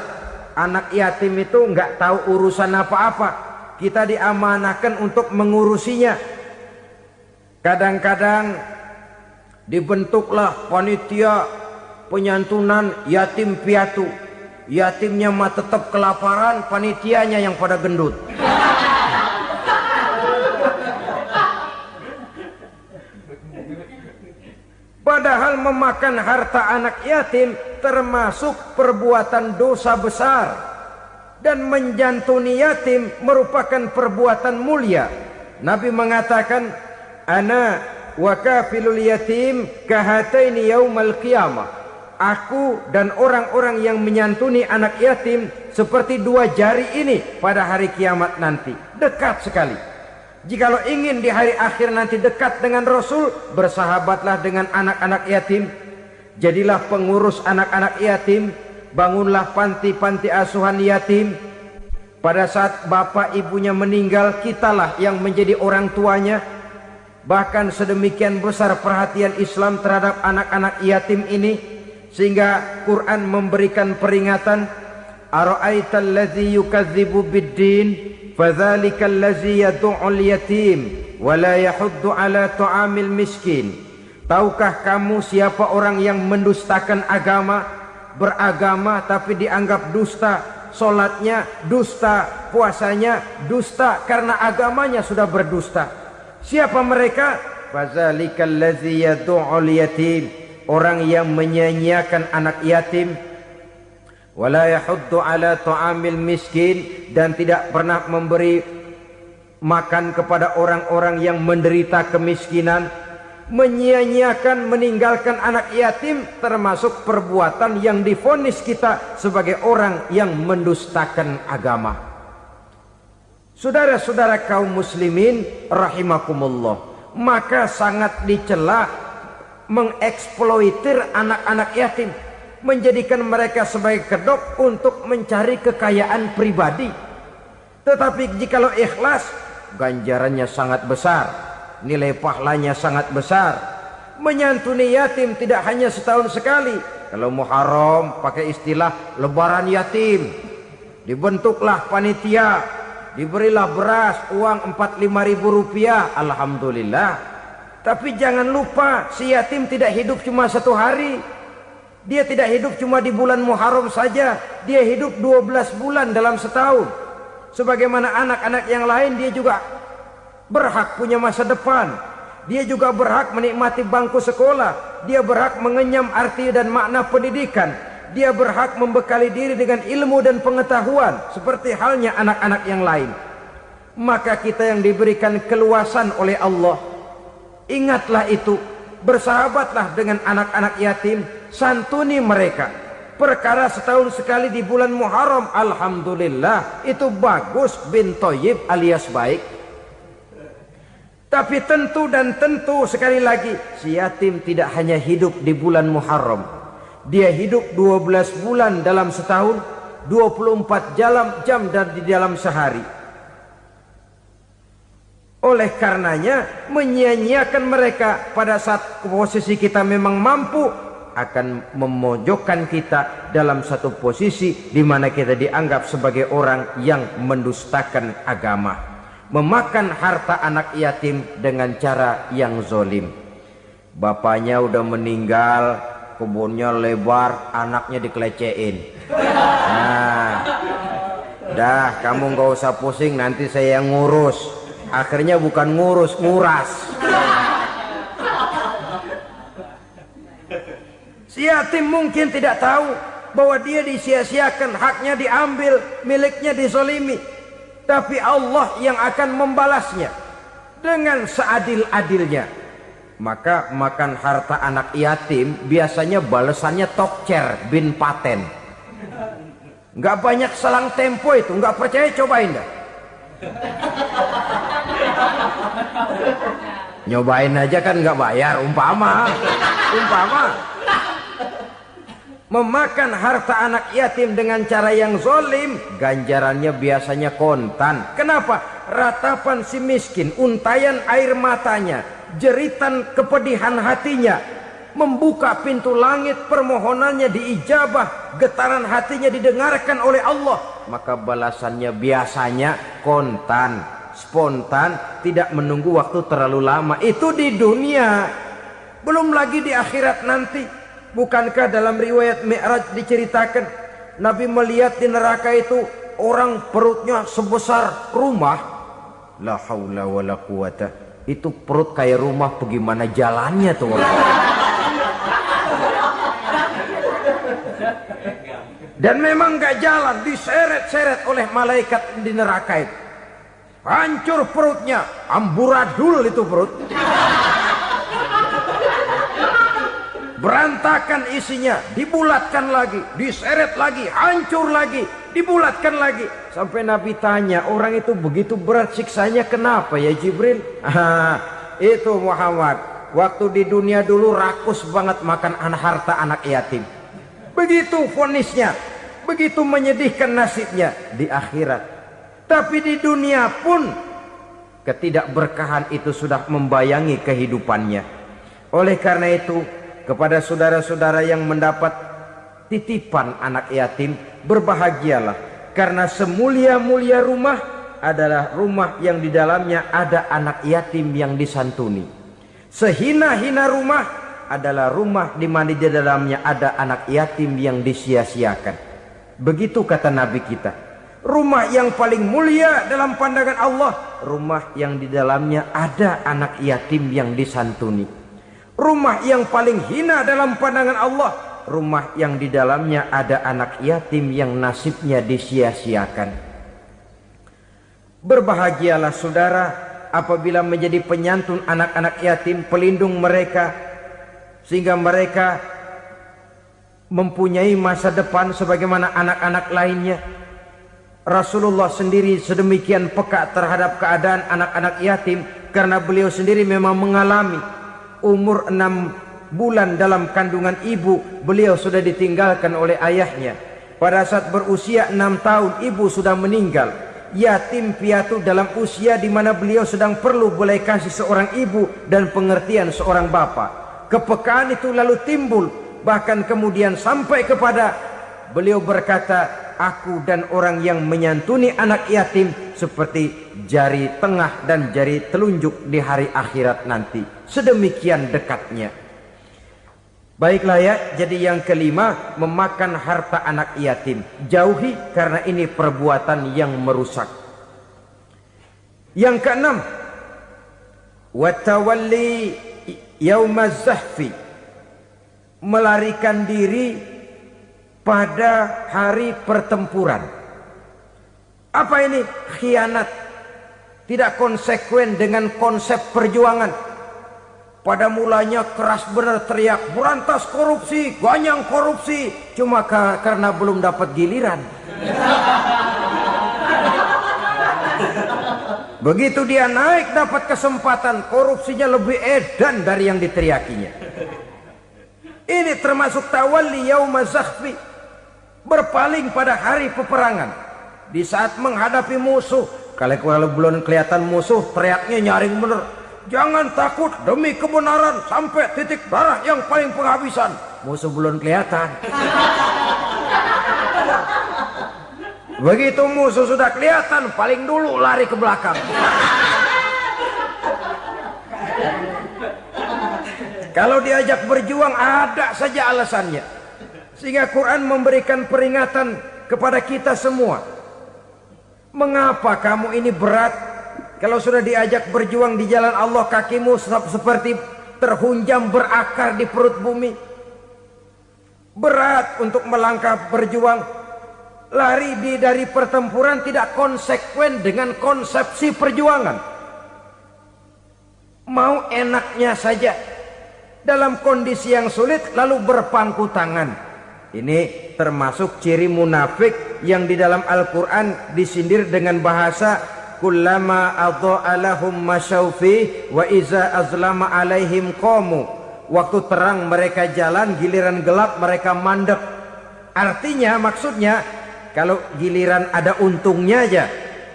Anak yatim itu nggak tahu urusan apa-apa. Kita diamanahkan untuk mengurusinya. Kadang-kadang dibentuklah panitia penyantunan yatim piatu. Yatimnya mah tetap kelaparan, panitianya yang pada gendut. Padahal memakan harta anak yatim termasuk perbuatan dosa besar. Dan menjantuni yatim merupakan perbuatan mulia. Nabi mengatakan, ana wa kafilul yatim kahataini yaumal qiyamah. Aku dan orang-orang yang menyantuni anak yatim seperti dua jari ini pada hari kiamat nanti. Dekat sekali. Jikalau ingin di hari akhir nanti dekat dengan Rasul, bersahabatlah dengan anak-anak yatim. Jadilah pengurus anak-anak yatim. Bangunlah panti-panti asuhan yatim. Pada saat bapak ibunya meninggal, kitalah yang menjadi orang tuanya. Bahkan sedemikian besar perhatian Islam terhadap anak-anak yatim ini, sehingga Quran memberikan peringatan, ara'aital ladzi yukadzibu biddin fadzalikal ladzi yad'ul yatim wa la yahuddu ala ta'amil miskin. Tahukah kamu siapa orang yang mendustakan agama? Beragama tapi dianggap dusta, solatnya dusta, puasanya dusta karena agamanya sudah berdusta. Siapa mereka? Fazalikal ladzi yad'ul yatim, orang yang menyia-nyiakan anak yatim. Wala yahuddu ala ta'amil miskin, dan tidak pernah memberi makan kepada orang-orang yang menderita kemiskinan, menyia-nyiakan, meninggalkan anak yatim, termasuk perbuatan yang divonis kita sebagai orang yang mendustakan agama. Saudara-saudara kaum muslimin rahimakumullah, maka sangat dicela mengeksploitir anak-anak yatim, menjadikan mereka sebagai kedok untuk mencari kekayaan pribadi. Tetapi jikalau ikhlas, ganjarannya sangat besar, nilai pahalanya sangat besar. Menyantuni yatim tidak hanya setahun sekali. Kalau Muharram pakai istilah lebaran yatim, dibentuklah panitia, diberilah beras, uang 4-5 ribu rupiah, alhamdulillah. Tapi jangan lupa, si yatim tidak hidup cuma 1 hari. Dia tidak hidup cuma di bulan Muharram saja, dia hidup 12 bulan dalam setahun. Sebagaimana anak-anak yang lain, dia juga berhak punya masa depan. Dia juga berhak menikmati bangku sekolah. Dia berhak mengenyam arti dan makna pendidikan. Dia berhak membekali diri dengan ilmu dan pengetahuan, seperti halnya anak-anak yang lain. Maka kita yang diberikan keluasan oleh Allah, ingatlah itu, bersahabatlah dengan anak-anak yatim, santuni mereka. Perkara setahun sekali di bulan Muharram, alhamdulillah, itu bagus, bin Thayyib alias baik. Tapi tentu dan tentu sekali lagi, si yatim tidak hanya hidup di bulan Muharram. Dia hidup 12 bulan dalam setahun, 24 jam dan di dalam sehari. Oleh karenanya, menyia-nyiakan mereka pada saat posisi kita memang mampu akan memojokkan kita dalam satu posisi di mana kita dianggap sebagai orang yang mendustakan agama, memakan harta anak yatim dengan cara yang zolim. Bapaknya udah meninggal, kebunnya lebar, anaknya dikelecehin. Nah, dah kamu gak usah pusing, nanti saya yang ngurus. Akhirnya bukan ngurus, nguras. Si yatim mungkin tidak tahu bahwa dia disia-siakan, haknya diambil, miliknya dizolimi. Tapi Allah yang akan membalasnya dengan seadil-adilnya. Maka makan harta anak yatim biasanya balasannya tokcer bin paten. Nggak banyak selang tempo itu, nggak percaya cobain dah. Nyobain aja kan nggak bayar, umpama memakan harta anak yatim dengan cara yang zolim, ganjarannya biasanya kontan. Kenapa? Ratapan si miskin, untayan air matanya, jeritan kepedihan hatinya, membuka pintu langit, permohonannya diijabah, getaran hatinya didengarkan oleh Allah, maka balasannya biasanya kontan, spontan, tidak menunggu waktu terlalu lama. Itu di dunia, belum lagi di akhirat nanti. Bukankah dalam riwayat Mi'raj diceritakan Nabi melihat di neraka itu orang perutnya sebesar rumah? La haula wala quwata. Itu perut kayak rumah, bagaimana jalannya tuh orang? Dan memang gak jalan, diseret-seret oleh malaikat di neraka itu. Hancur perutnya, amburadul itu perut. Berantakan isinya, dibulatkan lagi, diseret lagi, hancur lagi, dibulatkan lagi. Sampai Nabi tanya, orang itu begitu berat siksanya kenapa ya Jibril? Itu Muhammad, waktu di dunia dulu rakus banget makan harta anak yatim. Begitu vonisnya, begitu menyedihkan nasibnya di akhirat. Tapi di dunia pun ketidakberkahan itu sudah membayangi kehidupannya. Oleh karena itu, kepada saudara-saudara yang mendapat titipan anak yatim, berbahagialah, karena semulia-mulia rumah adalah rumah yang di dalamnya ada anak yatim yang disantuni. Sehina-hina rumah adalah rumah di mana di dalamnya ada anak yatim yang disia-siakan. Begitu kata Nabi kita. Rumah yang paling mulia dalam pandangan Allah, rumah yang di dalamnya ada anak yatim yang disantuni. Rumah yang paling hina dalam pandangan Allah, rumah yang di dalamnya ada anak yatim yang nasibnya disia-siakan. Berbahagialah saudara apabila menjadi penyantun anak-anak yatim, pelindung mereka, sehingga mereka mempunyai masa depan sebagaimana anak-anak lainnya. Rasulullah sendiri sedemikian peka terhadap keadaan anak-anak yatim karena beliau sendiri memang mengalami umur 6 bulan dalam kandungan ibu, beliau sudah ditinggalkan oleh ayahnya. Pada saat berusia 6 tahun ibu sudah meninggal. Yatim piatu dalam usia di mana beliau sedang perlu belas kasih seorang ibu dan pengertian seorang bapak. Kepekaan itu lalu timbul, bahkan kemudian sampai kepada beliau berkata, aku dan orang yang menyantuni anak yatim seperti jari tengah dan jari telunjuk di hari akhirat nanti. Sedemikian dekatnya. Baiklah ya, jadi yang kelima, memakan harta anak yatim. Jauhi karena ini perbuatan yang merusak. Yang keenam, watawalli yaumaz zahfi, melarikan diri pada hari pertempuran. Apa ini? Khianat. Tidak konsekuen dengan konsep perjuangan. Pada mulanya keras benar teriak, berantas korupsi, ganyang korupsi. Cuma karena belum dapat giliran. Begitu dia naik dapat kesempatan, korupsinya lebih edan dari yang diteriakinya. Ini termasuk tawalli yaumaz zahfi, berpaling pada hari peperangan. Di saat menghadapi musuh, kalau belum kelihatan musuh, teriaknya nyaring bener. Jangan takut demi kebenaran sampai titik darah yang paling penghabisan. Musuh belum kelihatan. Begitu musuh sudah kelihatan, paling dulu lari ke belakang. Kalau diajak berjuang ada saja alasannya. Sehingga Quran memberikan peringatan kepada kita semua. Mengapa kamu ini berat? Kalau sudah diajak berjuang di jalan Allah, kakimu seperti terhunjam berakar di perut bumi. Berat untuk melangkah berjuang. Lari dari pertempuran tidak konsekuen dengan konsepsi perjuangan. Mau enaknya saja. Dalam kondisi yang sulit lalu berpangku tangan. Ini termasuk ciri munafik yang di dalam Al-Quran disindir dengan bahasa kullama adha'a lahum masyaufi wa iza azlama alaihim qamu. Waktu terang mereka jalan, giliran gelap mereka mandek. Artinya, maksudnya kalau giliran ada untungnya aja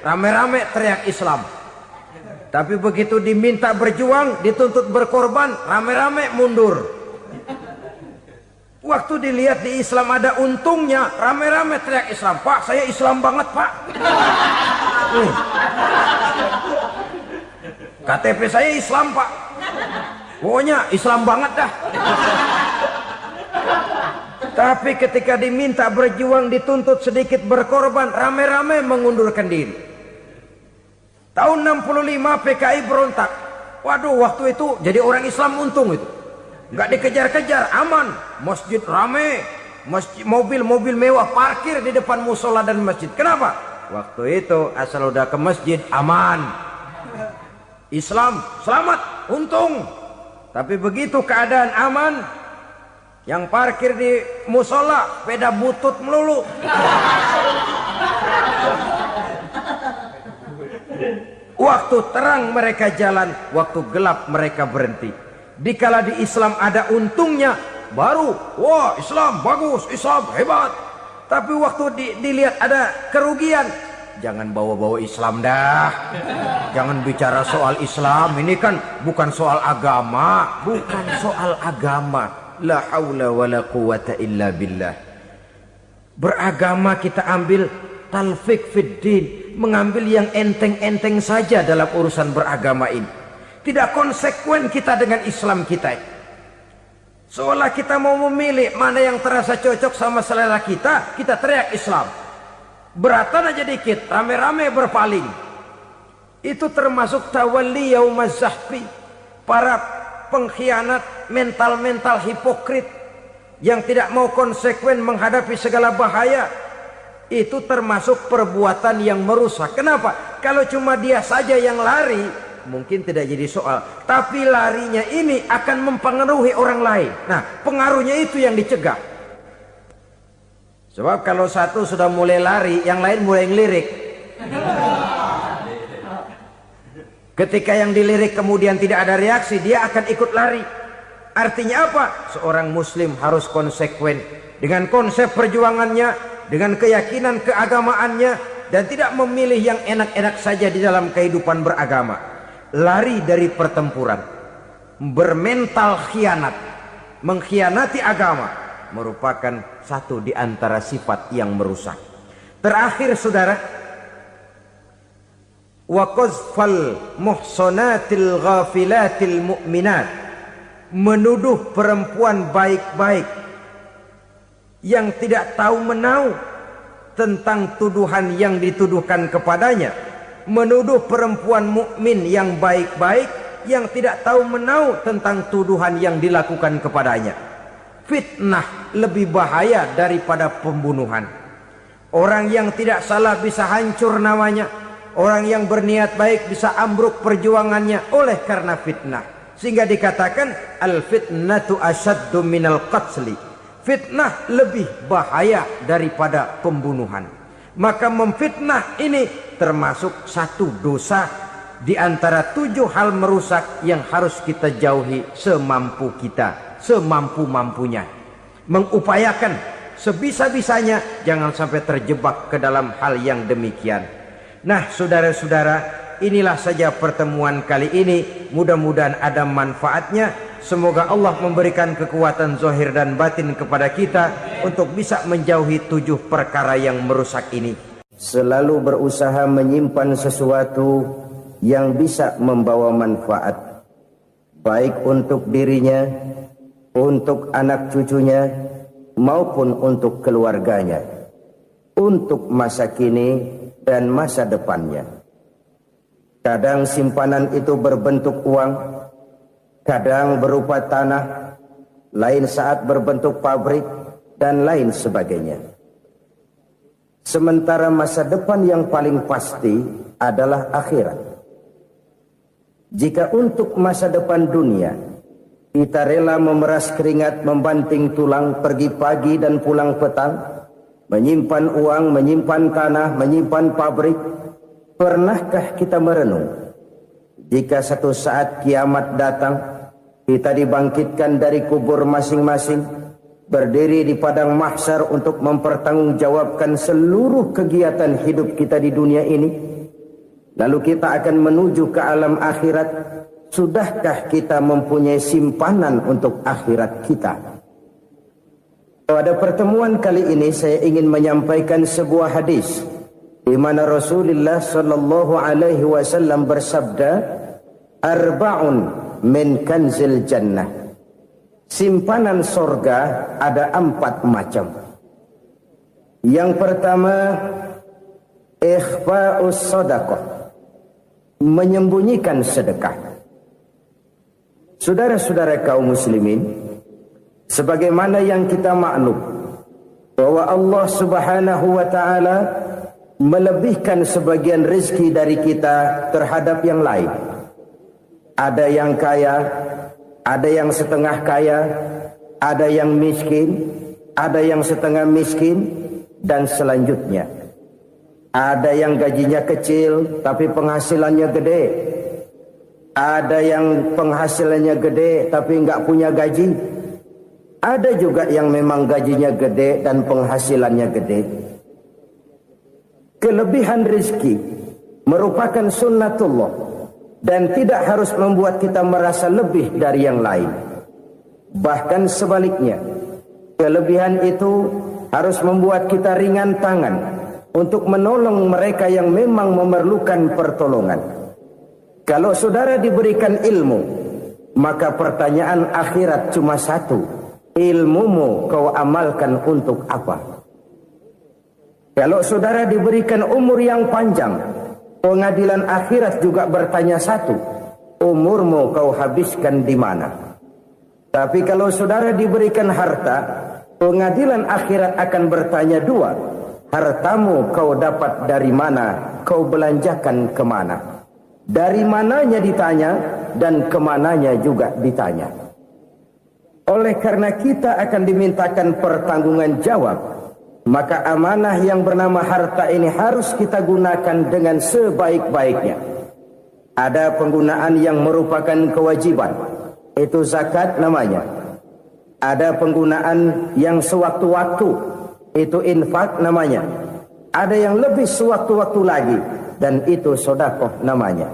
rame-rame teriak Islam. Tapi begitu diminta berjuang, dituntut berkorban, rame-rame mundur. Waktu dilihat di Islam ada untungnya, rame-rame teriak Islam. Pak, saya Islam banget, Pak. KTP saya Islam, Pak. Pokoknya Islam banget dah. Tapi ketika diminta berjuang, dituntut sedikit berkorban, rame-rame mengundurkan diri. Tahun 65 PKI berontak. Waduh, waktu itu jadi orang Islam untung itu. Nggak dikejar-kejar, aman. Masjid rame, mobil-mobil mewah parkir di depan musola dan masjid. Kenapa? Waktu itu asal udah ke masjid aman. Islam selamat, untung. Tapi begitu keadaan aman, yang parkir di musola sepeda butut melulu. Waktu terang mereka jalan, waktu gelap mereka berhenti. Dikala di Islam ada untungnya, baru wah Islam bagus, Islam hebat. Tapi waktu dilihat ada kerugian, jangan bawa-bawa Islam dah. Jangan bicara soal Islam, ini kan bukan soal agama. Bukan soal agama. La haula wa la quwata illa billah. Beragama kita ambil talfik fid din, mengambil yang enteng-enteng saja dalam urusan beragama ini. Tidak konsekuen kita dengan Islam kita. Seolah kita mau memilih mana yang terasa cocok sama selera kita, kita teriak Islam. Beratan aja dikit, rame-rame berpaling. Itu termasuk tawalli yaumaz zahfi. Para pengkhianat, mental-mental hipokrit yang tidak mau konsekuen menghadapi segala bahaya. itu termasuk perbuatan yang merusak. Kenapa? Kalau cuma dia saja yang lari, mungkin tidak jadi soal. Tapi larinya ini akan mempengaruhi orang lain. Nah, pengaruhnya itu yang dicegah. Sebab kalau satu sudah mulai lari, yang lain mulai ngelirik. Ketika yang dilirik kemudian tidak ada reaksi, dia akan ikut lari. Artinya apa? Seorang muslim harus konsekuen dengan konsep perjuangannya, dengan keyakinan keagamaannya, dan tidak memilih yang enak-enak saja di dalam kehidupan beragama. Lari dari pertempuran, bermental khianat, mengkhianati agama, merupakan satu di antara sifat yang merusak. Terakhir saudara, wa qazfal muhsanatil ghafilatil mu'minat, menuduh perempuan baik-baik yang tidak tahu menau tentang tuduhan yang dituduhkan kepadanya, menuduh perempuan mukmin yang baik-baik yang tidak tahu menau tentang tuduhan yang dilakukan kepadanya. Fitnah lebih bahaya daripada pembunuhan. Orang yang tidak salah bisa hancur namanya, orang yang berniat baik bisa ambruk perjuangannya oleh karena fitnah. Sehingga dikatakan al-fitnatu asyaddu minal qatli. Fitnah lebih bahaya daripada pembunuhan. Maka memfitnah ini termasuk satu dosa di antara 7 hal merusak yang harus kita jauhi semampu kita, semampu-mampunya. Mengupayakan sebisa-bisanya jangan sampai terjebak ke dalam hal yang demikian. Nah, saudara-saudara, inilah saja pertemuan kali ini. Mudah-mudahan ada manfaatnya. Semoga Allah memberikan kekuatan zahir dan batin kepada kita untuk bisa menjauhi 7 perkara yang merusak ini. Selalu berusaha menyimpan sesuatu yang bisa membawa manfaat, baik untuk dirinya, untuk anak cucunya, maupun untuk keluarganya, untuk masa kini dan masa depannya. Kadang simpanan itu berbentuk uang, kadang berupa tanah, lain saat berbentuk pabrik, dan lain sebagainya. Sementara masa depan yang paling pasti adalah akhirat. Jika untuk masa depan dunia kita rela memeras keringat, membanting tulang, pergi pagi dan pulang petang, menyimpan uang, menyimpan tanah, menyimpan pabrik, pernahkah kita merenung jika satu saat kiamat datang, kita dibangkitkan dari kubur masing-masing, berdiri di padang mahsyar untuk mempertanggungjawabkan seluruh kegiatan hidup kita di dunia ini, lalu kita akan menuju ke alam akhirat. Sudahkah kita mempunyai simpanan untuk akhirat kita? Pada pertemuan kali ini saya ingin menyampaikan sebuah hadis di mana Rasulullah sallallahu alaihi wasallam bersabda, arba'un min kanzil jannah. Simpanan sorga ada 4 macam. Yang pertama, ikhfa'us sadaqah, menyembunyikan sedekah. Saudara-saudara kaum muslimin, sebagaimana yang kita maklum bahwa Allah Subhanahu wa taala melebihkan sebagian rezeki dari kita terhadap yang lain. Ada yang kaya, ada yang setengah kaya, ada yang miskin, ada yang setengah miskin, dan selanjutnya. Ada yang gajinya kecil tapi penghasilannya gede. Ada yang penghasilannya gede tapi nggak punya gaji. Ada juga yang memang gajinya gede dan penghasilannya gede. Kelebihan rezeki merupakan sunnatullah dan tidak harus membuat kita merasa lebih dari yang lain. Bahkan sebaliknya, kelebihan itu harus membuat kita ringan tangan untuk menolong mereka yang memang memerlukan pertolongan. Kalau saudara diberikan ilmu, maka pertanyaan akhirat cuma satu: ilmumu kau amalkan untuk apa? Kalau saudara diberikan umur yang panjang, pengadilan akhirat juga bertanya satu: umurmu kau habiskan di mana? Tapi kalau saudara diberikan harta, pengadilan akhirat akan bertanya 2: hartamu kau dapat dari mana, kau belanjakan kemana. Dari mananya ditanya, dan kemananya juga ditanya. Oleh karena kita akan dimintakan pertanggungan jawab, maka amanah yang bernama harta ini harus kita gunakan dengan sebaik-baiknya. Ada penggunaan yang merupakan kewajiban, itu zakat namanya. Ada penggunaan yang sewaktu-waktu, itu infak namanya. Ada yang lebih sewaktu-waktu lagi, dan itu sedekah namanya.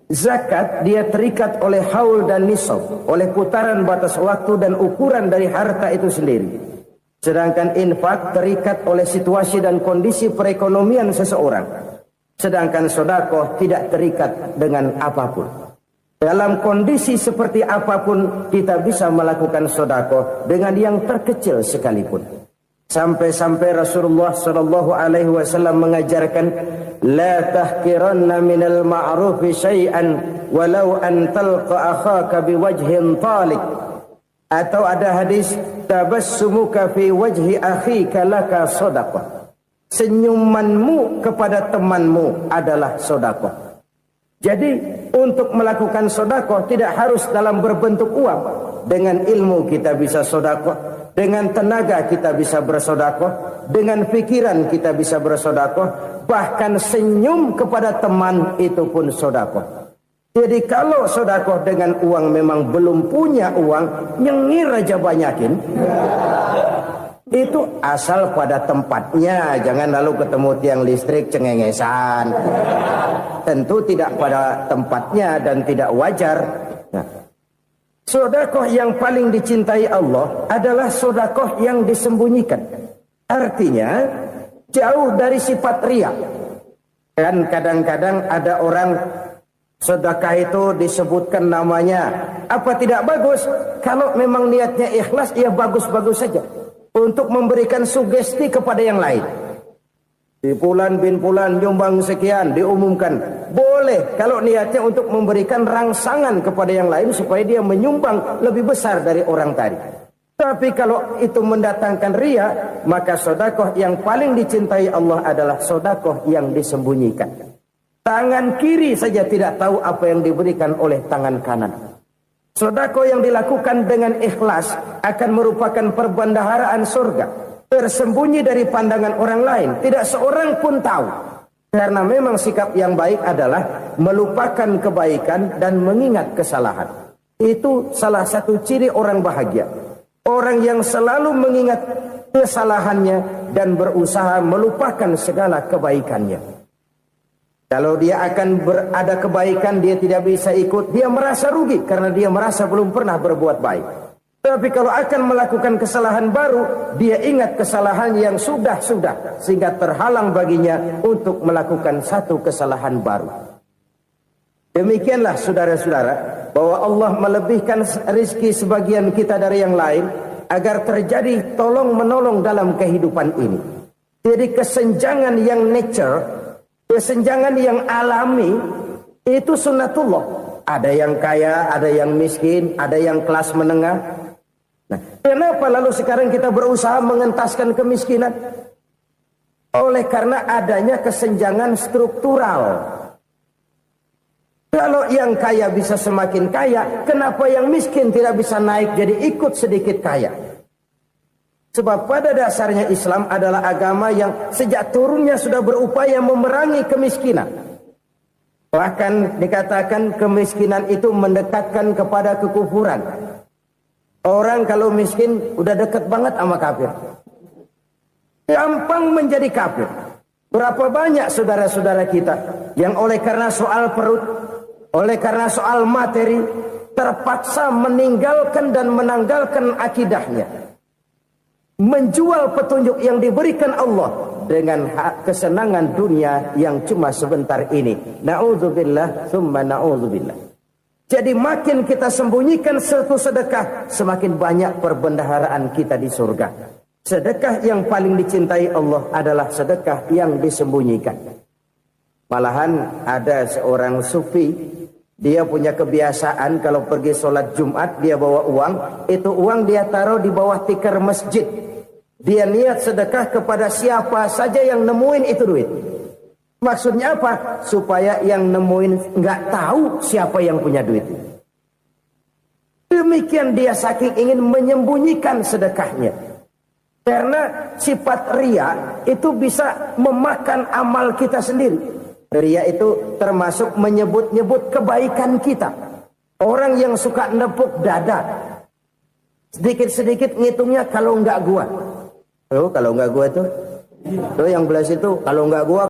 Zakat dia terikat oleh haul dan nisab, oleh putaran batas waktu dan ukuran dari harta itu sendiri. Sedangkan infak terikat oleh situasi dan kondisi perekonomian seseorang. Sedangkan sedekah tidak terikat dengan apapun. Dalam kondisi seperti apapun kita bisa melakukan sedekah dengan yang terkecil sekalipun. Sampai-sampai Rasulullah sallallahu alaihi wasallam mengajarkan, la tahqiranna minal ma'rufi syai'an walau an talqa akhaka biwajhin talik. Atau ada hadis, tabassumuka fi wajhi akhika laka sedekah. Senyumanmu kepada temanmu adalah sedekah. Jadi untuk melakukan sedekah tidak harus dalam berbentuk uang. Dengan ilmu kita bisa sedekah. Dengan tenaga kita bisa bersedekah, dengan pikiran kita bisa bersedekah, bahkan senyum kepada teman itu pun sedekah. Jadi kalau sedekah dengan uang memang belum punya uang, nyengir aja banyakin. Itu asal pada tempatnya, jangan lalu ketemu tiang listrik cengengesan. Tentu tidak pada tempatnya dan tidak wajar. Nah, sedekah yang paling dicintai Allah adalah sedekah yang disembunyikan. Artinya jauh dari sifat riya. Kan kadang-kadang ada orang sedekah itu disebutkan namanya. Apa tidak bagus? Kalau memang niatnya ikhlas, ya bagus-bagus saja. Untuk memberikan sugesti kepada yang lain. Di Fulan bin Fulan nyumbang sekian, diumumkan. Boleh kalau niatnya untuk memberikan rangsangan kepada yang lain supaya dia menyumbang lebih besar dari orang tadi. Tapi kalau itu mendatangkan riya, maka sedekah yang paling dicintai Allah adalah sedekah yang disembunyikan. Tangan kiri saja tidak tahu apa yang diberikan oleh tangan kanan. Sedekah yang dilakukan dengan ikhlas akan merupakan perbendaharaan surga. Tersembunyi dari pandangan orang lain, tidak seorang pun tahu. Karena memang sikap yang baik adalah melupakan kebaikan dan mengingat kesalahan. Itu salah satu ciri orang bahagia. Orang yang selalu mengingat kesalahannya dan berusaha melupakan segala kebaikannya. Kalau dia akan berada kebaikan, dia tidak bisa ikut, dia merasa rugi karena dia merasa belum pernah berbuat baik. Tapi kalau akan melakukan kesalahan baru, dia ingat kesalahan yang sudah-sudah, sehingga terhalang baginya untuk melakukan satu kesalahan baru. Demikianlah saudara-saudara, bahwa Allah melebihkan rizki sebagian kita dari yang lain, agar terjadi tolong-menolong dalam kehidupan ini. Jadi kesenjangan yang nature, kesenjangan yang alami, itu sunnatullah. Ada yang kaya, ada yang miskin, ada yang kelas menengah. Nah, kenapa lalu sekarang kita berusaha mengentaskan kemiskinan? Oleh karena adanya kesenjangan struktural. Kalau yang kaya bisa semakin kaya, kenapa yang miskin tidak bisa naik jadi ikut sedikit kaya? Sebab pada dasarnya Islam adalah agama yang sejak turunnya sudah berupaya memerangi kemiskinan. Bahkan dikatakan kemiskinan itu mendekatkan kepada kekufuran. Orang kalau miskin udah dekat banget sama kafir. Gampang menjadi kafir. Berapa banyak saudara-saudara kita yang oleh karena soal perut, oleh karena soal materi, terpaksa meninggalkan dan menanggalkan akidahnya. Menjual petunjuk yang diberikan Allah dengan kesenangan dunia yang cuma sebentar ini. Na'udzubillah, thumma na'udzubillah. Jadi makin kita sembunyikan satu sedekah, semakin banyak perbendaharaan kita di surga. Sedekah yang paling dicintai Allah adalah sedekah yang disembunyikan. Malahan ada seorang sufi, dia punya kebiasaan kalau pergi sholat Jumat dia bawa uang, itu uang dia taruh di bawah tikar masjid. Dia niat sedekah kepada siapa saja yang nemuin itu duit. Maksudnya apa? Supaya yang nemuin nggak tahu siapa yang punya duit. Demikian dia saking ingin menyembunyikan sedekahnya. Karena sifat riya itu bisa memakan amal kita sendiri. Riya itu termasuk menyebut-nyebut kebaikan kita. Orang yang suka nepuk dada, sedikit-sedikit ngitungnya kalau nggak gua. Oh, kalau nggak gua tuh yang belas itu kalau nggak gua.